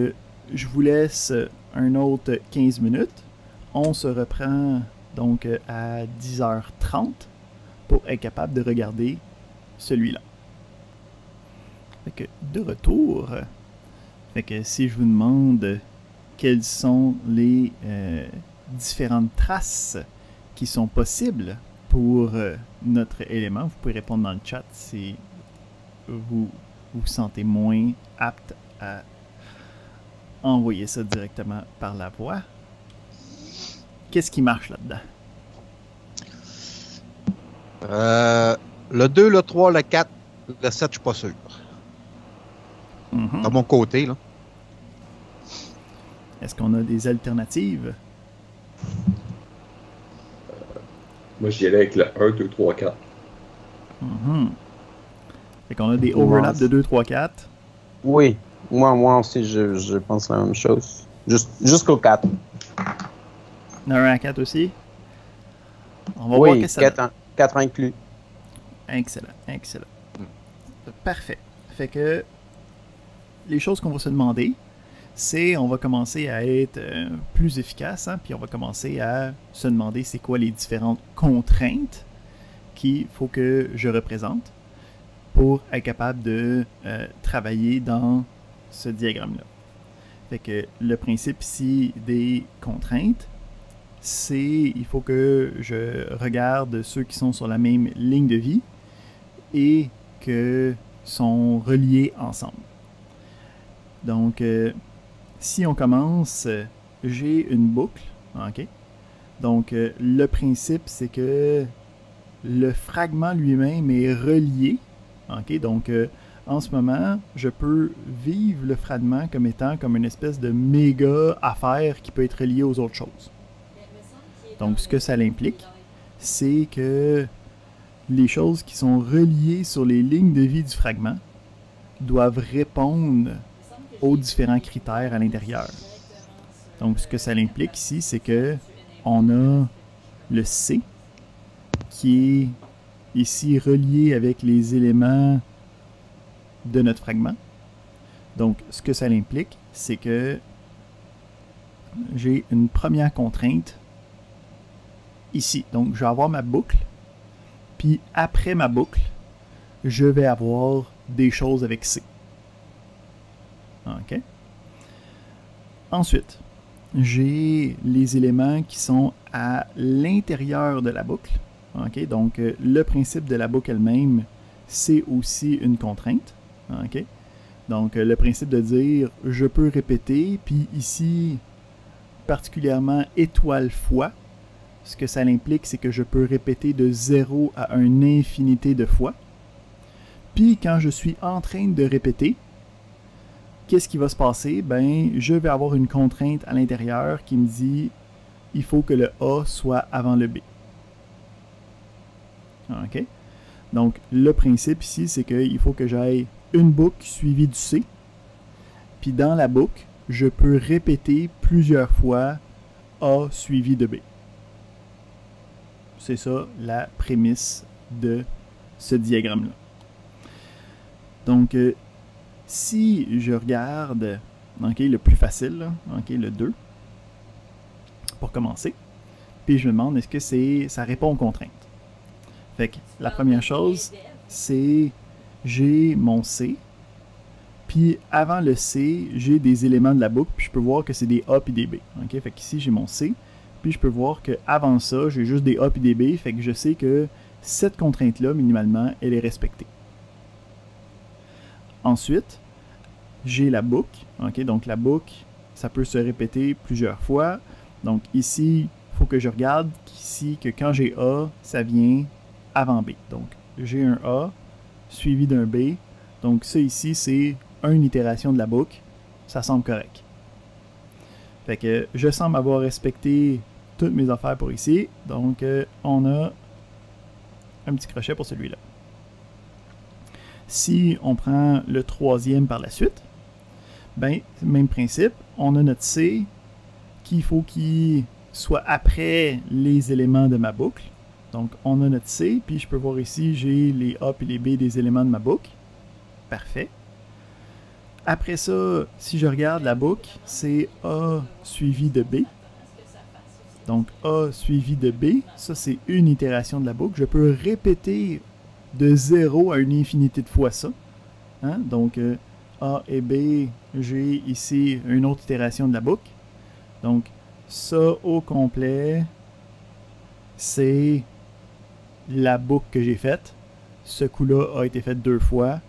je vous laisse un autre 15 minutes. On se reprend donc à 10h30 pour être capable de regarder celui-là. Fait que de retour, fait que si je vous demande quelles sont les différentes traces qui sont possibles pour notre élément, vous pouvez répondre dans le chat si vous vous sentez moins apte à envoyer ça directement par la voix. Qu'est-ce qui marche là-dedans? Le 2, le 3, le 4, le 7, je suis pas sûr. Mm-hmm. De mon côté, là. Est-ce qu'on a des alternatives? Moi, j'y allais avec le 1, 2, 3, 4. Mm-hmm. Fait qu'on a des overlaps de 2, 3, 4. Oui, moi aussi, je pense la même chose. Jusqu'au 4. Un à 4 aussi? On va voir Oui, que ça donne. 4 inclus. Excellent, excellent. Parfait. Fait que les choses qu'on va se demander, c'est on va commencer à être plus efficace, hein, puis on va commencer à se demander c'est quoi les différentes contraintes qu'il faut que je représente pour être capable de travailler dans ce diagramme-là. Fait que le principe ici des contraintes, c'est il faut que je regarde ceux qui sont sur la même ligne de vie et que sont reliés ensemble. Donc, si on commence, j'ai une boucle, ok? Donc, le principe, c'est que le fragment lui-même est relié, ok? Donc, en ce moment, je peux vivre le fragment comme étant comme une espèce de méga affaire qui peut être reliée aux autres choses. Donc, ce que ça implique, c'est que les choses qui sont reliées sur les lignes de vie du fragment, doivent répondre aux différents critères à l'intérieur. Donc, ce que ça implique ici, c'est que on a le C qui est ici relié avec les éléments de notre fragment. Donc, ce que ça implique, c'est que j'ai une première contrainte ici. Donc, je vais avoir ma boucle, puis après ma boucle, je vais avoir des choses avec C. OK? Ensuite, j'ai les éléments qui sont à l'intérieur de la boucle. OK? Donc, le principe de la boucle elle-même, c'est aussi une contrainte. OK? Donc, le principe de dire, je peux répéter, puis ici, particulièrement étoile fois, ce que ça implique, c'est que je peux répéter de 0 à une infinité de fois. Puis, quand je suis en train de répéter, qu'est-ce qui va se passer? Ben, je vais avoir une contrainte à l'intérieur qui me dit il faut que le A soit avant le B. OK? Donc, le principe ici, c'est qu'il faut que j'aille une boucle suivie du C. Puis dans la boucle, je peux répéter plusieurs fois A suivi de B. C'est ça la prémisse de ce diagramme-là. Donc, si je regarde okay, le plus facile, là, okay, le 2, pour commencer, puis je me demande est-ce que ça répond aux contraintes. Fait que la première chose, c'est j'ai mon C, puis avant le C, j'ai des éléments de la boucle, puis je peux voir que c'est des A puis des B. Okay? Fait qu'ici, j'ai mon C, puis je peux voir qu'avant ça, j'ai juste des A puis des B, fait que je sais que cette contrainte-là, minimalement, elle est respectée. Ensuite, j'ai la boucle. Okay? Donc la boucle, ça peut se répéter plusieurs fois. Donc ici, il faut que je regarde ici que quand j'ai A, ça vient avant B. Donc j'ai un A suivi d'un B. Donc ça ici, c'est une itération de la boucle. Ça semble correct. Fait que je semble avoir respecté toutes mes affaires pour ici. Donc on a un petit crochet pour celui-là. Si on prend le troisième par la suite, ben, même principe, on a notre C qu'il faut qu'il soit après les éléments de ma boucle. Donc, on a notre C, puis je peux voir ici, j'ai les A et les B des éléments de ma boucle. Parfait. Après ça, si je regarde la boucle, c'est A suivi de B. Donc, A suivi de B, ça c'est une itération de la boucle. Je peux répéter de 0 à une infinité de fois ça. Hein? Donc, A et B, j'ai ici une autre itération de la boucle. Donc, ça au complet, c'est la boucle que j'ai faite. Ce coup-là a été fait 2 fois.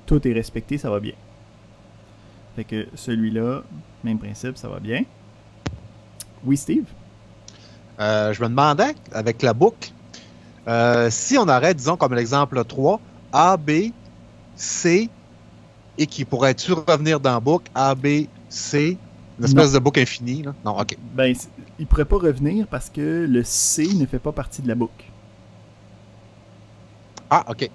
Tout est respecté, ça va bien. Fait que celui-là, même principe, ça va bien. Oui, Steve? Je me demandais, avec la boucle, si on arrête, disons, comme l'exemple 3, A, B, C, et qui pourrait-tu revenir dans la boucle, A, B, C, une espèce de boucle infinie, là? Non, OK. Ben, il pourrait pas revenir parce que le C ne fait pas partie de la boucle. Ah, OK.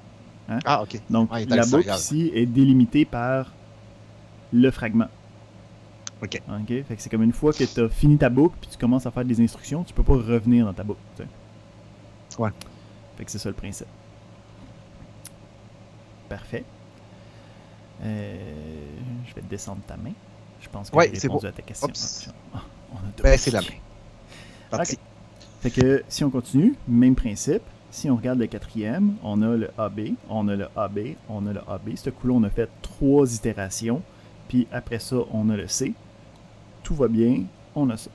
Hein? Ah, OK. Donc, ouais, la boucle ici est délimitée par le fragment. OK. OK? Fait que c'est comme une fois que tu as fini ta boucle puis tu commences à faire des instructions, tu peux pas revenir dans ta boucle. T'sais. Ouais. Fait que c'est ça le principe. Parfait. Je vais te descendre ta main. Je pense que j'ai répondu à ta question. Ben, c'est la main. Parti. Okay. Fait que si on continue, même principe. Si on regarde le quatrième, on a le AB, on a le AB, on a le AB. Ce coup-là, on a fait 3 itérations. Puis après ça, on a le C. Tout va bien, on a ça.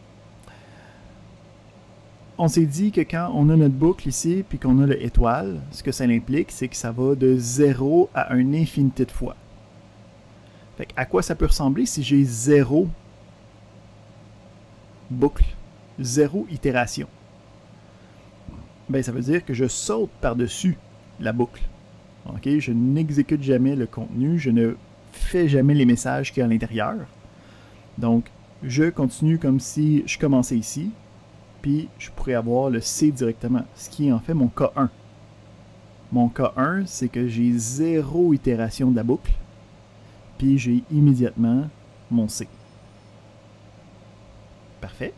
On s'est dit que quand on a notre boucle ici, puis qu'on a le étoile, ce que ça implique, c'est que ça va de 0 à une infinité de fois. Fait à quoi ça peut ressembler si j'ai 0 boucle, 0 itération? Ben, ça veut dire que je saute par-dessus la boucle. Okay? Je n'exécute jamais le contenu, je ne fais jamais les messages qu'il y a à l'intérieur. Donc, je continue comme si je commençais ici, puis je pourrais avoir le C directement, ce qui est en fait mon K1. Mon K1, c'est que j'ai 0 itération de la boucle, puis j'ai immédiatement mon C. Parfait.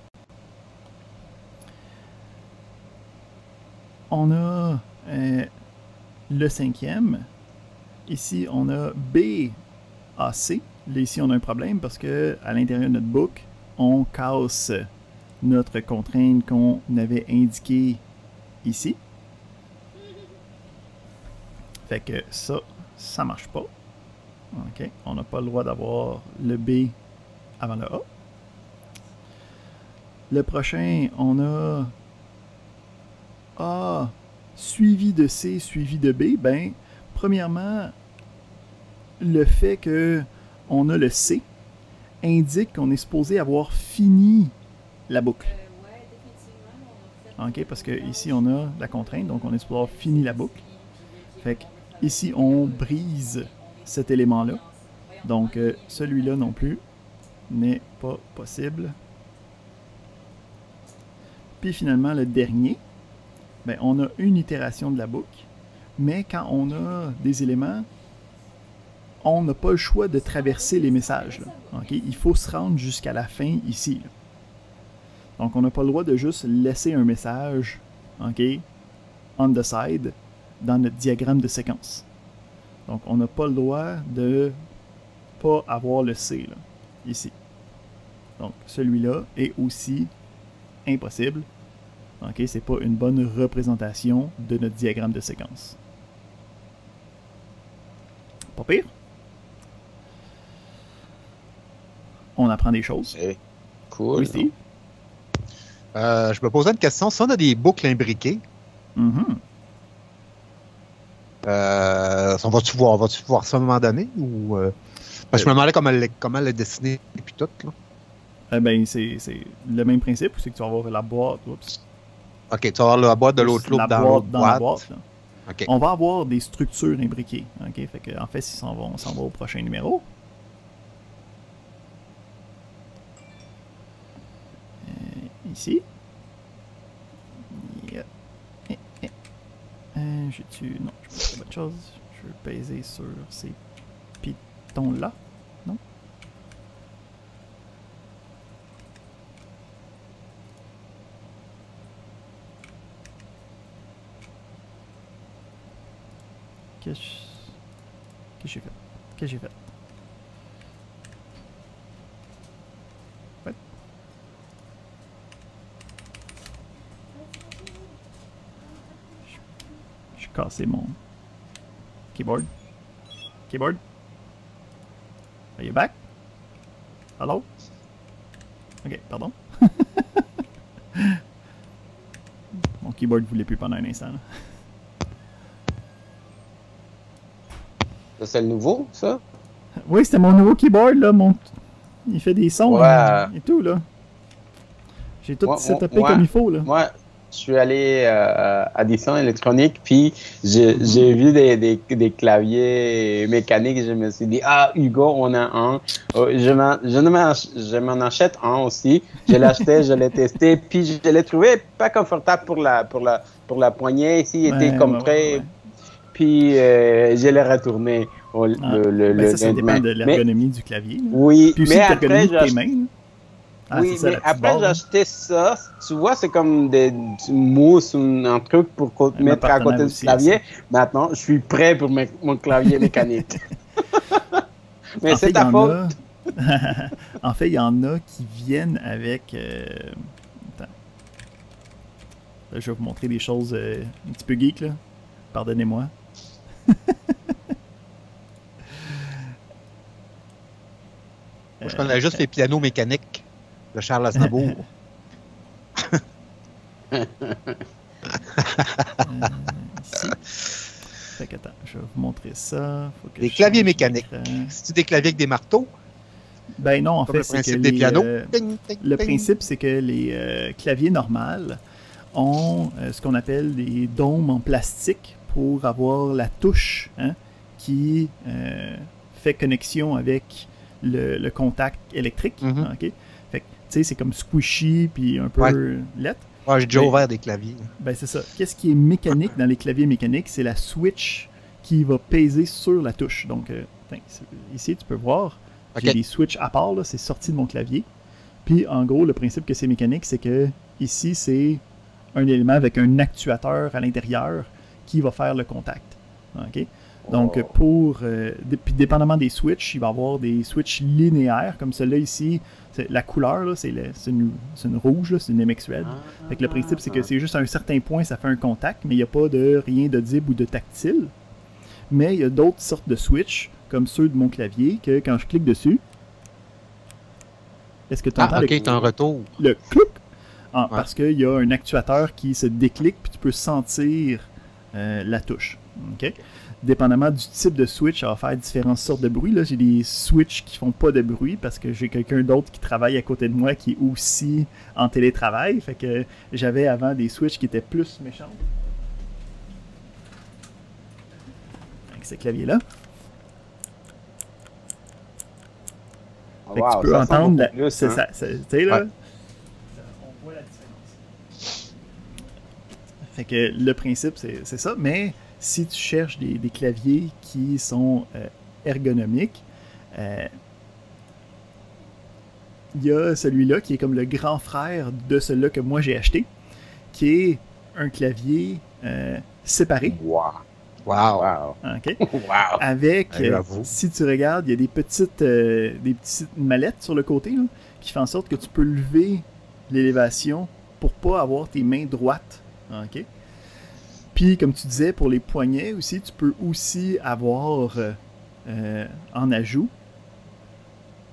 On a le 5e. Ici, on a B, A, C. Là, ici, on a un problème parce que à l'intérieur de notre book, on casse notre contrainte qu'on avait indiquée ici. Fait que ça marche pas. OK. On n'a pas le droit d'avoir le B avant le A. Le prochain, on a A suivi de C suivi de B. Ben, premièrement, le fait que on a le C indique qu'on est supposé avoir fini la boucle. OK, parce que ici on a la contrainte, donc on est supposé avoir fini la boucle. Fait que ici on brise cet élément-là. Donc celui-là non plus n'est pas possible. Puis finalement le dernier, ben, on a une itération de la boucle, mais quand on a des éléments, on n'a pas le choix de traverser les messages. Là. Okay? Il faut se rendre jusqu'à la fin ici. Là. Donc, on n'a pas le droit de juste laisser un message, okay, on the side, dans notre diagramme de séquence. Donc, on n'a pas le droit de pas avoir le C, là, ici. Donc, celui-là est aussi impossible. Okay? C'est pas une bonne représentation de notre diagramme de séquence. Pas pire. On apprend des choses. C'est cool. Oui, Steve. Je me posais une question. Si on a des boucles imbriquées, Mm-hmm. on va-tu voir ça à un moment donné? Ou, parce que je me demandais comment elle est dessinée et puis tout. Là. Ben, c'est le même principe, c'est que tu vas avoir la boîte. Oups. OK, tu vas avoir la boîte de l'autre loop dans l'autre boîte. La boîte là. Okay. On va avoir des structures imbriquées. Okay? Fait que, en fait, on s'en va au prochain numéro. Ici. Yeah. J'ai-tu... Non, je peux faire autre chose. Je veux peser sur ces pitons-là. Non? Qu'est-ce que j'ai fait? Qu'est-ce que j'ai fait? Ouais. J'ai cassé mon keyboard. Keyboard? Are you back? Hello? Ok, pardon. Mon keyboard voulait plus pendant un instant. Là. Ça, c'est le nouveau, ça? Oui, c'était mon nouveau keyboard, là. Il fait des sons et tout, là. J'ai tout setupé comme il faut, là. Moi, je suis allé à Disson électronique, puis j'ai vu des claviers mécaniques. Je me suis dit, ah, Hugo, on a un. Je m'en achète un aussi. Je l'ai acheté, je l'ai testé, puis je l'ai trouvé pas confortable pour la poignée. Ici, il était comme prêt. Ouais. Puis je l'ai retourné. Ça dépend de l'ergonomie du clavier. Là. Oui, puis aussi mais de l'ergonomie de tes mains. Ah, oui, ça, mais après j'ai acheté ça. Tu vois, c'est comme des mousses, un truc pour mettre à côté du clavier. Aussi. Maintenant, je suis prêt pour mon clavier mécanique. Mais c'est ta faute. En fait, il y en a qui viennent avec... Attends. Là, je vais vous montrer des choses un petit peu geek, là. Pardonnez-moi. Moi, je connais juste les pianos mécaniques de Charles Aznavour. Ici. Fait que, attends, je vais vous montrer ça. Faut que des claviers mécaniques. C'est-tu des claviers avec des marteaux? Ben non, en fait, c'est que des pianos. Le principe, c'est que les claviers normaux ont ce qu'on appelle des dômes en plastique pour avoir la touche qui fait connexion avec le contact électrique. Mm-hmm. Okay? Fait que, tu sais, c'est comme squishy puis un peu lettre. Ouais, j'ai déjà ouvert des claviers. Ben, c'est ça. Qu'est-ce qui est mécanique dans les claviers mécaniques? C'est la switch qui va peser sur la touche. Donc, Ici, tu peux voir, Ok. j'ai des switches à part, là, c'est sorti de mon clavier. Puis, en gros, le principe que c'est mécanique, c'est que ici, c'est un élément avec un actuateur à l'intérieur qui va faire le contact. OK? Donc, puis dépendamment des switches, il va y avoir des switches linéaires, comme celui-là ici. La couleur, là, c'est une rouge, là, c'est une MX Red. Fait que le principe, c'est que c'est juste à un certain point, ça fait un contact, mais il n'y a pas de rien d'audible ou de tactile. Mais il y a d'autres sortes de switches, comme ceux de mon clavier, que quand je clique dessus, est-ce que tu entends Ah, ok, t'as un retour. le clouc? Ouais. Parce qu'il y a un actuateur qui se déclic, puis tu peux sentir la touche. OK? Dépendamment du type de switch, ça va faire différentes sortes de bruits. Là, j'ai des switches qui font pas de bruit parce que j'ai quelqu'un d'autre qui travaille à côté de moi qui est aussi en télétravail. Fait que j'avais avant des switches qui étaient plus méchants. Avec ce clavier-là. Fait que tu peux ça sent entendre. beaucoup plus, C'est hein. ça. Tu sais, là. Ouais. On voit la différence. Fait que le principe, c'est ça. Mais si tu cherches des claviers qui sont ergonomiques, il y a celui-là qui est comme le grand frère de celui-là que moi j'ai acheté, qui est un clavier séparé. Wow. Wow. Wow. OK? Wow. Avec, J'avoue. si tu regardes, il y a des petites mallettes sur le côté là, qui font en sorte que tu peux lever l'élévation pour pas avoir tes mains droites. OK? Puis, comme tu disais, pour les poignets aussi, tu peux aussi avoir en ajout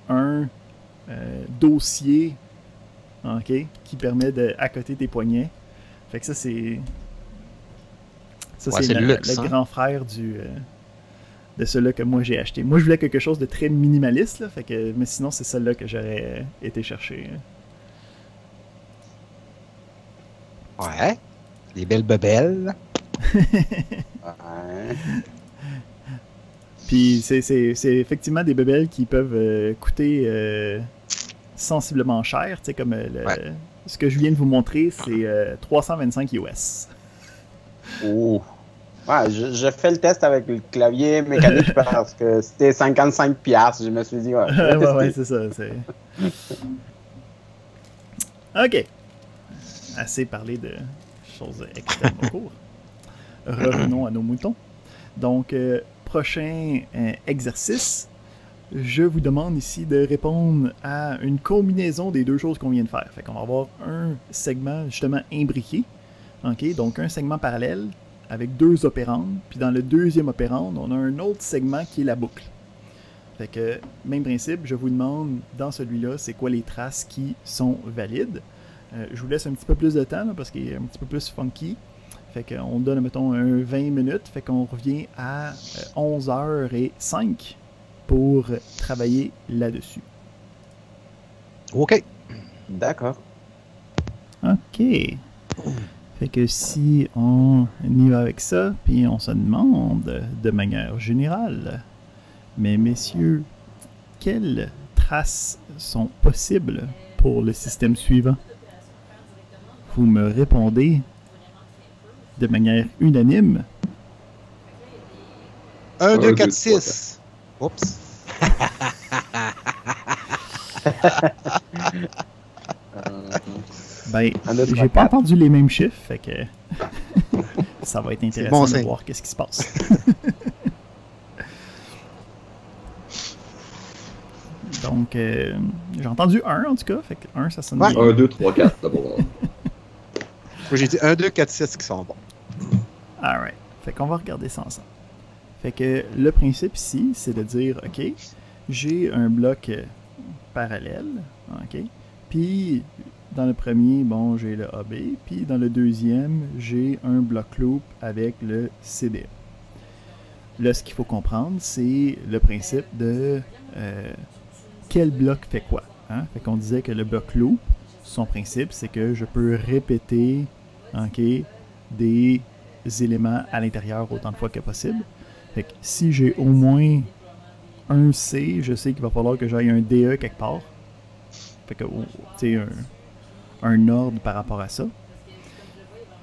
un dossier, OK, qui permet d'accoter tes poignets. Fait que ça, c'est... Ça, Ouais, c'est le luxe, hein. grand frère de celui-là que moi j'ai acheté. Moi, je voulais quelque chose de très minimaliste, là, fait que, mais sinon, c'est celle-là que j'aurais été chercher. Ouais. Les belles bebelles. Ouais. Puis c'est effectivement des bebelles qui peuvent coûter sensiblement cher. Tu sais, comme Ouais. ce que je viens de vous montrer, c'est 325 US. Ouh. Ouais, je fais le test avec le clavier mécanique parce que c'était 55 piastres. Je me suis dit, ouais, je vais ouais, tester. c'est ça. Ok. Assez parlé de choses extrêmement courtes. Revenons à nos moutons. Donc, prochain exercice, je vous demande ici de répondre à une combinaison des deux choses qu'on vient de faire. Fait qu'on va avoir un segment justement imbriqué. OK? Donc, un segment parallèle avec deux opérandes. Puis dans le deuxième opérande, on a un autre segment qui est la boucle. Fait que, même principe, je vous demande dans celui-là, c'est quoi les traces qui sont valides. Je vous laisse un petit peu plus de temps là, parce qu'il est un petit peu plus funky. Fait qu'on donne, mettons, 20 minutes. Fait qu'on revient à 11h05 pour travailler là-dessus. OK. D'accord. OK. Fait que si on y va avec ça, puis on se demande de manière générale, mais messieurs, quelles traces sont possibles pour le système suivant? Vous me répondez de manière unanime. 1, 2, 4, 2, 3, 6. Oups. Ben, Un, deux, trois, j'ai pas quatre. entendu les mêmes chiffres, fait que ça va être intéressant bon de signe. voir qu'est-ce qui se passe. Donc, j'ai entendu 1 en tout cas, fait que 1 ça sonne Ouais. bien. 1, 2, 3, 4, d'abord. Moi, j'ai dit 1, 2, 4, 6 qui sont bons. Alright. Fait qu'on va regarder ça ensemble. Fait que le principe ici, c'est de dire, OK, j'ai un bloc parallèle, OK, puis dans le premier, bon, j'ai le AB, puis dans le deuxième, j'ai un bloc loop avec le CDE. Là, ce qu'il faut comprendre, c'est le principe de quel bloc fait quoi. Hein? Fait qu'on disait que le bloc loop, son principe, c'est que je peux répéter, OK, des éléments à l'intérieur autant de fois que possible. Fait que si j'ai au moins un C, je sais qu'il va falloir que j'aille un DE quelque part. Fait que, tu sais, un ordre par rapport à ça.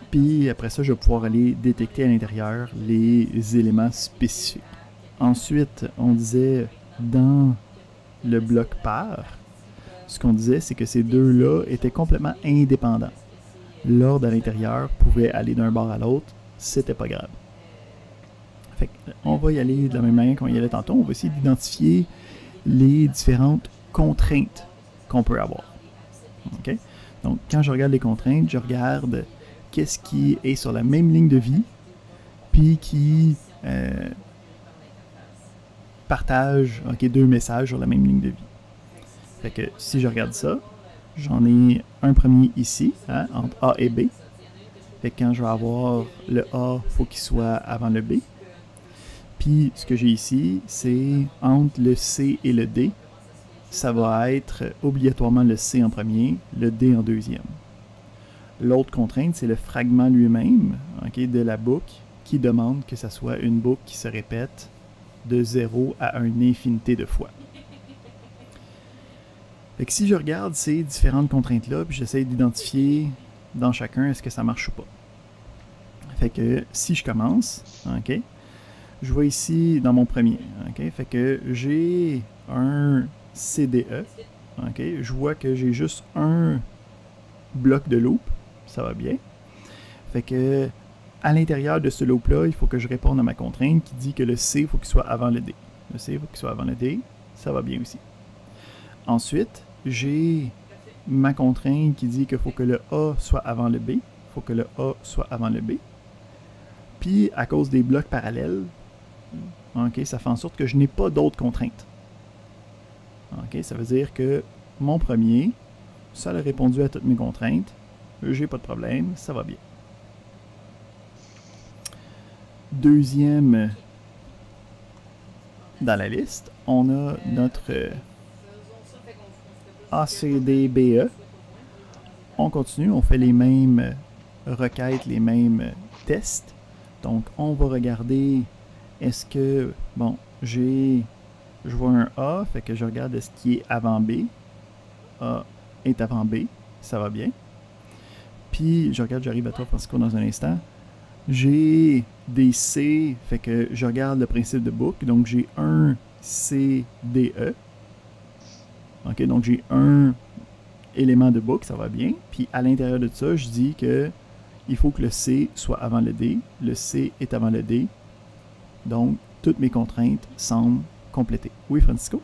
Puis après ça, je vais pouvoir aller détecter à l'intérieur les éléments spécifiques. Ensuite, on disait dans le bloc pair, ce qu'on disait, c'est que ces deux-là étaient complètement indépendants. L'ordre à l'intérieur pouvait aller d'un bord à l'autre, c'était pas grave. Fait que, on va y aller de la même manière qu'on y allait tantôt. On va essayer d'identifier les différentes contraintes qu'on peut avoir. Okay? Donc, quand je regarde les contraintes, je regarde qu'est-ce qui est sur la même ligne de vie, puis qui partage deux messages sur la même ligne de vie. Fait que si je regarde ça, j'en ai un premier ici, hein, entre A et B. Fait que quand je vais avoir le A, il faut qu'il soit avant le B. Puis ce que j'ai ici, c'est entre le C et le D, ça va être obligatoirement le C en premier, le D en deuxième. L'autre contrainte, c'est le fragment lui-même de la boucle qui demande que ça soit une boucle qui se répète de 0 à une infinité de fois. Fait que si je regarde ces différentes contraintes-là, puis j'essaie d'identifier dans chacun est-ce que ça marche ou pas. Fait que si je commence, je vois ici dans mon premier, fait que j'ai un CDE, je vois que j'ai juste un bloc de loop, ça va bien. Fait que à l'intérieur de ce loop-là, il faut que je réponde à ma contrainte qui dit que le C, il faut qu'il soit avant le D. Le C, il faut qu'il soit avant le D, ça va bien aussi. Ensuite, j'ai ma contrainte qui dit qu'il faut que le A soit avant le B, il faut que le A soit avant le B. Puis, à cause des blocs parallèles, ça fait en sorte que je n'ai pas d'autres contraintes. Ça veut dire que mon premier, ça a répondu à toutes mes contraintes, j'ai pas de problème, ça va bien. Deuxième dans la liste, on a notre ACDBE. On continue, on fait les mêmes requêtes, les mêmes tests. Donc, on va regarder est-ce que, bon, je vois un A, fait que je regarde est-ce qui est avant B. A est avant B, ça va bien. Puis, je regarde, j'arrive à toi, Francisco, dans un instant. J'ai des C, fait que je regarde le principe de boucle, donc j'ai un CDE. Donc j'ai un élément de boucle, ça va bien. Puis à l'intérieur de ça, je dis que il faut que le C soit avant le D, le C est avant le D. Donc, toutes mes contraintes semblent complétées. Oui, Francisco?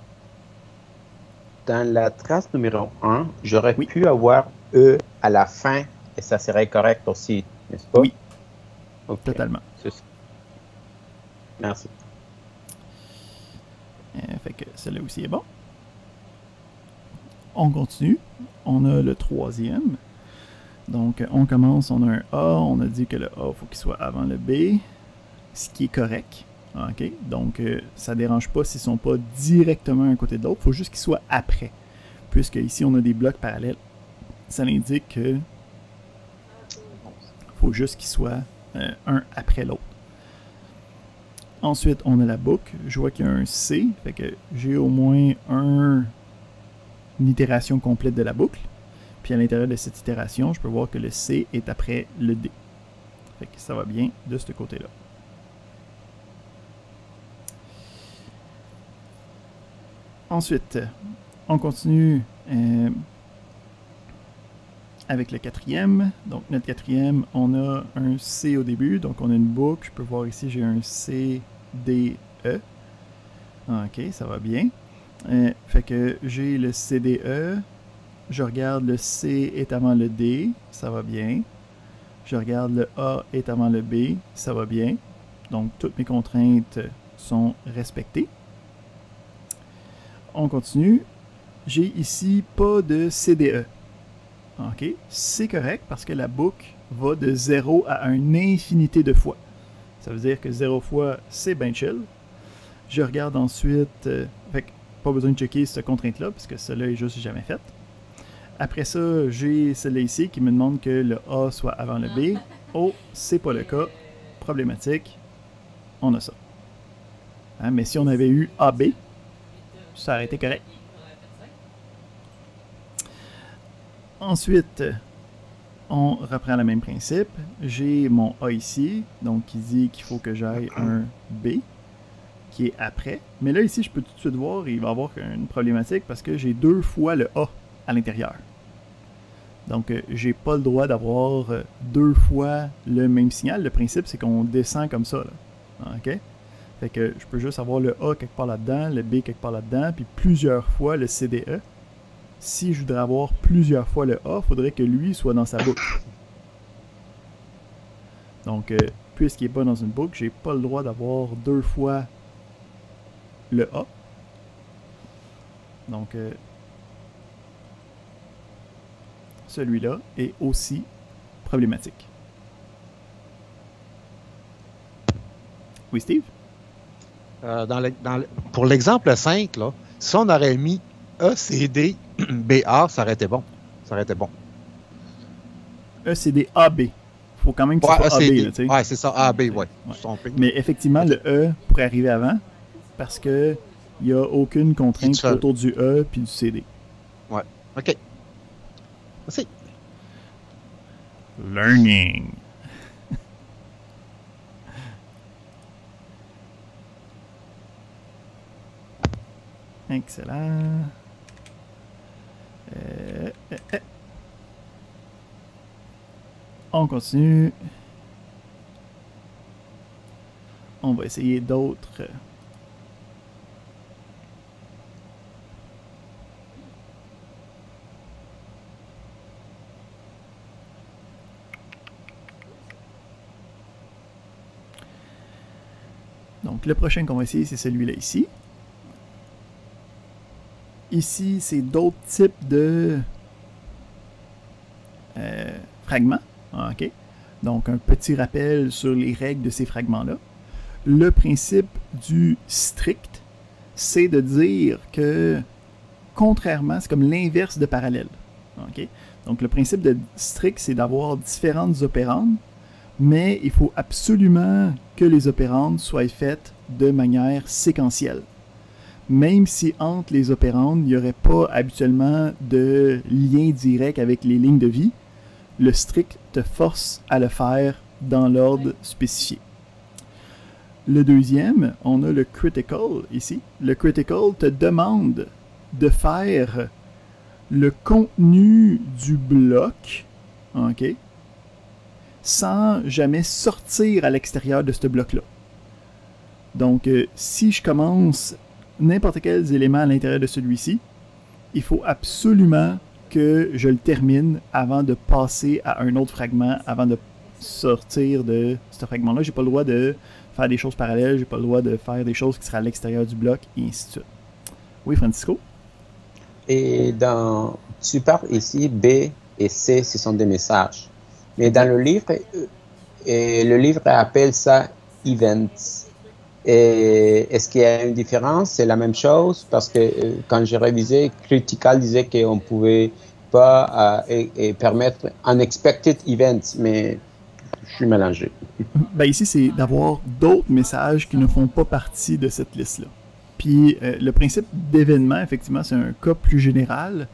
Dans la trace numéro 1, j'aurais pu avoir E à la fin et ça serait correct aussi, n'est-ce pas? Oui. Okay. Totalement. Merci. Fait que celui-là aussi est bon. On continue. On a le troisième. Donc, on commence, on a un A. On a dit que le A, il faut qu'il soit avant le B. Ce qui est correct. Donc, ça ne dérange pas s'ils ne sont pas directement un côté de l'autre. Il faut juste qu'ils soient après. Puisque ici, on a des blocs parallèles. Ça indique que faut juste qu'ils soient un après l'autre. Ensuite, on a la boucle. Je vois qu'il y a un C. Fait que j'ai au moins une itération complète de la boucle. Puis à l'intérieur de cette itération, je peux voir que le C est après le D. Fait que ça va bien de ce côté-là. Ensuite, on continue avec le quatrième. Donc, notre quatrième, on a un C au début. Donc, on a une boucle. Je peux voir ici, j'ai un C, D, E. OK, ça va bien. Fait que j'ai le CDE. Je regarde le C est avant le D. Ça va bien. Je regarde le A est avant le B. Ça va bien. Donc, toutes mes contraintes sont respectées. On continue. J'ai ici pas de CDE. OK, c'est correct parce que la boucle va de 0 à une infinité de fois. Ça veut dire que 0 fois, c'est bien chill. Je regarde ensuite, fait que pas besoin de checker cette contrainte-là parce que celle-là est juste jamais faite. Après ça, j'ai celle-là ici qui me demande que le A soit avant le B. Oh, c'est pas le cas. Problématique. On a ça. Mais si on avait eu AB, ça aurait été correct. Ensuite, on reprend le même principe. J'ai mon A ici, donc qui dit qu'il faut que j'aille un B. qui est après. Mais là, ici, je peux tout de suite voir, il va y avoir une problématique parce que j'ai 2 fois le A à l'intérieur. Donc, j'ai pas le droit d'avoir 2 fois le même signal. Le principe, c'est qu'on descend comme ça, là. OK? Fait que je peux juste avoir le A quelque part là-dedans, le B quelque part là-dedans, puis plusieurs fois le CDE. Si je voudrais avoir plusieurs fois le A, il faudrait que lui soit dans sa boucle. Donc, puisqu'il n'est pas dans une boucle, j'ai pas le droit d'avoir 2 fois le A. Donc, celui-là est aussi problématique. Oui, Steve? Pour l'exemple 5, là, si on aurait mis E, C, D, B, A, ça aurait été bon. Ça aurait été bon. E, C, D, A, B. Faut quand même que ce soit A, B. Là, tu sais. Ouais, c'est ça, A, B, ouais. Mais effectivement, le E pourrait arriver avant parce que il n'y a aucune contrainte autour du E puis du CD. Ouais. OK. Merci. Learning. Excellent. On continue. On va essayer d'autres. Donc, le prochain qu'on va essayer, c'est celui-là ici. Ici, c'est d'autres types de fragments. OK? Donc, un petit rappel sur les règles de ces fragments-là. Le principe du strict, c'est de dire que, contrairement, c'est comme l'inverse de parallèle. OK? Donc, le principe de strict, c'est d'avoir différentes opérandes, mais il faut absolument que les opérandes soient faites de manière séquentielle. Même si entre les opérandes, il n'y aurait pas habituellement de lien direct avec les lignes de vie, le strict te force à le faire dans l'ordre spécifié. Le deuxième, on a le critical ici. Le critical te demande de faire le contenu du bloc, OK, sans jamais sortir à l'extérieur de ce bloc-là. Donc, si je commence n'importe quel élément à l'intérieur de celui-ci, il faut absolument que je le termine avant de passer à un autre fragment, avant de sortir de ce fragment-là. J'ai pas le droit de faire des choses parallèles, j'ai pas le droit de faire des choses qui seraient à l'extérieur du bloc, et ainsi de suite. Oui, Francisco? Et tu parles ici, B et C, ce sont des messages. Mais dans le livre appelle ça events. Et est-ce qu'il y a une différence? C'est la même chose? Parce que quand j'ai révisé, Critical disait qu'on ne pouvait pas permettre unexpected events, mais je suis mélangé. Ben ici, c'est d'avoir d'autres messages qui ne font pas partie de cette liste-là. Puis le principe d'événement, effectivement, c'est un cas plus général.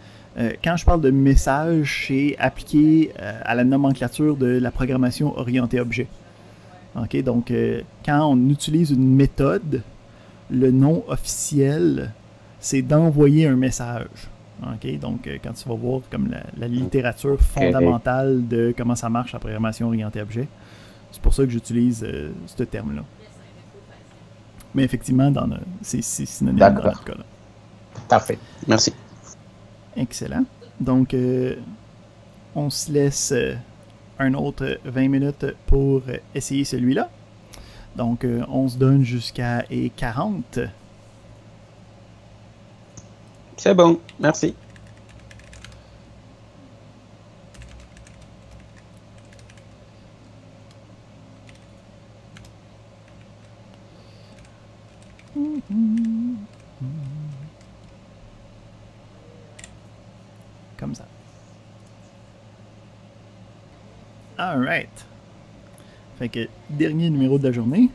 Quand je parle de message, c'est appliqué à la nomenclature de la programmation orientée objet. Okay, donc, quand on utilise une méthode, le nom officiel, c'est d'envoyer un message. Okay, donc, quand tu vas voir comme la littérature fondamentale de comment ça marche la programmation orientée objet, c'est pour ça que j'utilise ce terme-là. Mais effectivement, c'est synonyme dans notre cas-là. Parfait. Merci. Excellent. Donc, on se laisse un autre 20 minutes pour essayer celui-là. Donc, on se donne jusqu'à 40. C'est bon. Merci. Comme ça. Alright. Fait que, dernier numéro de la journée.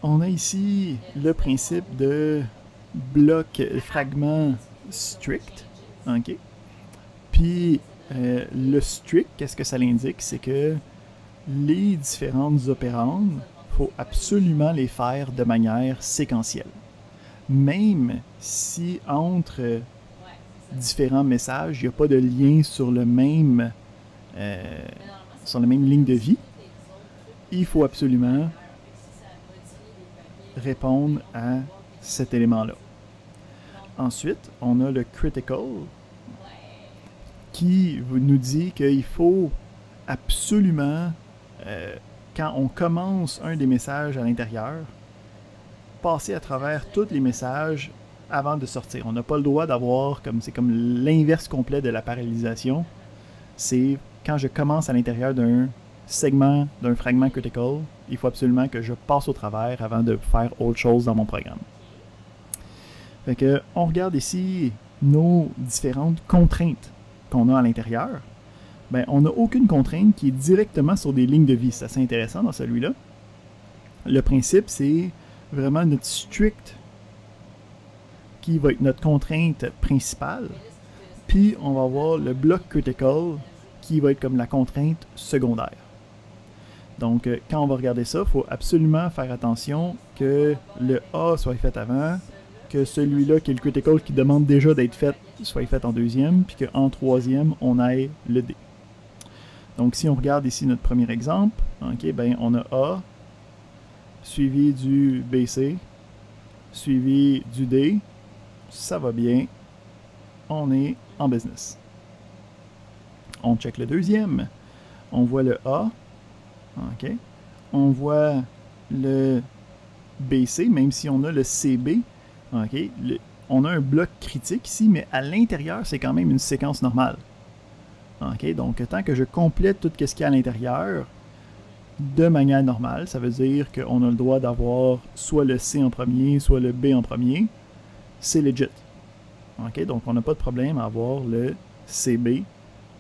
On a ici le principe de bloc fragment strict. OK? Puis, le strict, qu'est-ce que ça l'indique? C'est que les différentes opérandes, faut absolument les faire de manière séquentielle. Même si entre différents messages, il n'y a pas de lien sur la même ligne de vie, il faut absolument répondre à cet élément-là. Ensuite, on a le critical qui nous dit qu'il faut absolument, quand on commence un des messages à l'intérieur, passer à travers tous les messages avant de sortir. On n'a pas le droit d'avoir, c'est comme l'inverse complet de la parallélisation. C'est quand je commence à l'intérieur d'un segment, d'un fragment critical, il faut absolument que je passe au travers avant de faire autre chose dans mon programme. Fait que, on regarde ici nos différentes contraintes qu'on a à l'intérieur. Ben, on n'a aucune contrainte qui est directement sur des lignes de vie. C'est assez intéressant dans celui-là. Le principe, c'est vraiment notre strict qui va être notre contrainte principale. Puis, on va avoir le bloc critical qui va être comme la contrainte secondaire. Donc, quand on va regarder ça, il faut absolument faire attention que le A soit fait avant, que celui-là qui est le critical qui demande déjà d'être fait soit fait en deuxième, puis qu'en troisième, on ait le D. Donc, si on regarde ici notre premier exemple, okay, ben, on a A, suivi du BC, suivi du D, ça va bien, on est en business. On check le deuxième, on voit le A, okay. On voit le BC, même si on a le CB, okay. On a un bloc critique ici, mais à l'intérieur, c'est quand même une séquence normale. Okay. Donc, tant que je complète tout ce qu'il y a à l'intérieur de manière normale, ça veut dire qu'on a le droit d'avoir soit le C en premier, soit le B en premier, c'est legit. Okay. Donc, on n'a pas de problème à avoir le CB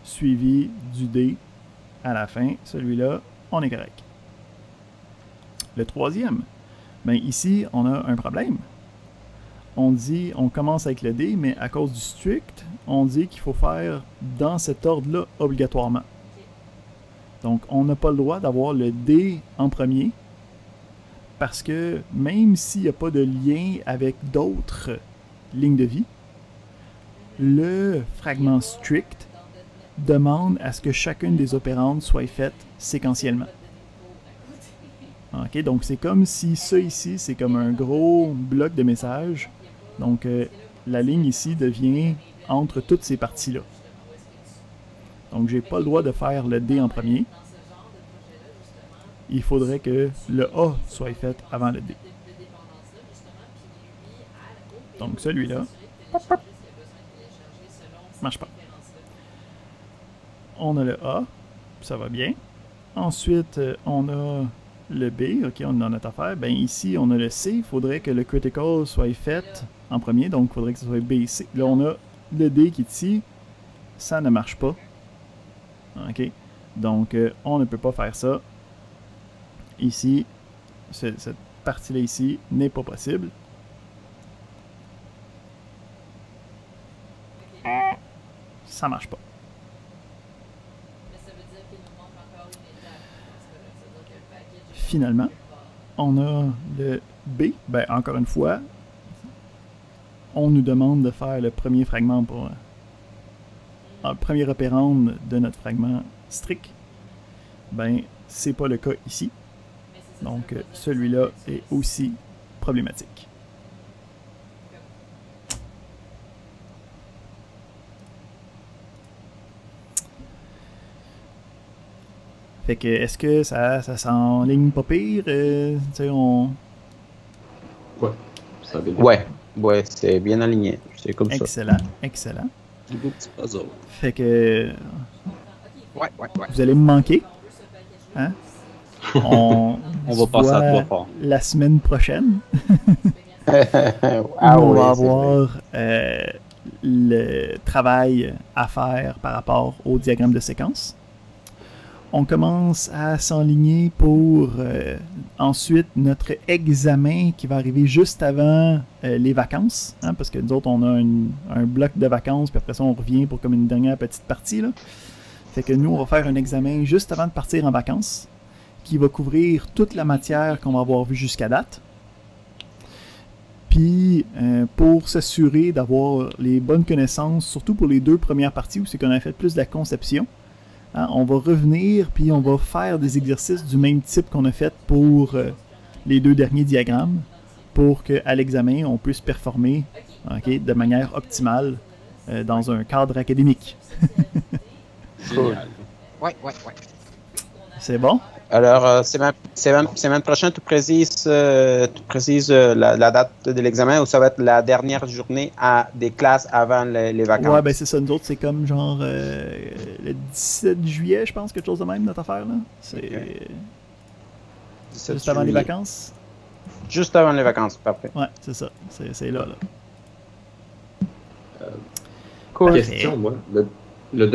suivi du D à la fin. Celui-là, on est correct. Le troisième, ben ici, on a un problème. On dit, on commence avec le D, mais à cause du strict, on dit qu'il faut faire dans cet ordre-là obligatoirement. Donc, on n'a pas le droit d'avoir le D en premier, parce que même s'il n'y a pas de lien avec d'autres lignes de vie, le fragment strict demande à ce que chacune des opérandes soit faite séquentiellement. Ok, donc c'est comme si ça ici, c'est comme un gros bloc de messages. Donc la ligne ici devient entre toutes ces parties-là. Donc j'ai pas le droit de faire le D en premier. Il faudrait que le A soit fait avant le D. Donc celui-là marche pas. On a le A, ça va bien. Ensuite, on a le B, ok, on a notre affaire. Ben ici, on a le C, il faudrait que le critical soit fait en premier, donc il faudrait que ce soit B, C. Là, on a le D qui est ici, ça ne marche pas. Ok, donc on ne peut pas faire ça. Ici, cette partie-là ici n'est pas possible. Ça marche pas. Finalement, on a le B. Ben, encore une fois, on nous demande de faire le premier fragment pour le premier opérande de notre fragment strict. Ben, c'est pas le cas ici. Donc, celui-là est aussi problématique. Fait que, est-ce que ça s'enligne pas pire? Tu sais, on... Ouais, ça va bien. Ouais, c'est bien aligné. C'est comme excellent, excellent. Du beau petit puzzle. Fait que... Ouais. Vous allez me manquer. Hein? On va passer à toi fort. La semaine prochaine. Ah, on oui, va avoir le travail à faire par rapport au diagramme de séquence. On commence à s'enligner pour ensuite notre examen qui va arriver juste avant les vacances, hein, parce que nous autres, on a un bloc de vacances, puis après ça, on revient pour comme une dernière petite partie, là. Fait que nous, on va faire un examen juste avant de partir en vacances, qui va couvrir toute la matière qu'on va avoir vue jusqu'à date. Puis, pour s'assurer d'avoir les bonnes connaissances, surtout pour les 2 premières parties où c'est qu'on a fait plus de la conception, hein, on va revenir puis on va faire des exercices du même type qu'on a fait pour les 2 derniers diagrammes pour qu'à l'examen, on puisse performer de manière optimale dans un cadre académique. Génial. Ouais. C'est bon? Alors, semaine prochaine, tu précises la date de l'examen ou ça va être la dernière journée des classes avant les vacances? Ouais, ben c'est ça. Nous autres, c'est comme genre le 17 juillet, je pense, quelque chose de même, notre affaire. Là. C'est juste avant les vacances. Juste avant les vacances, parfait. Ouais, c'est ça. C'est là. Question, moi. Le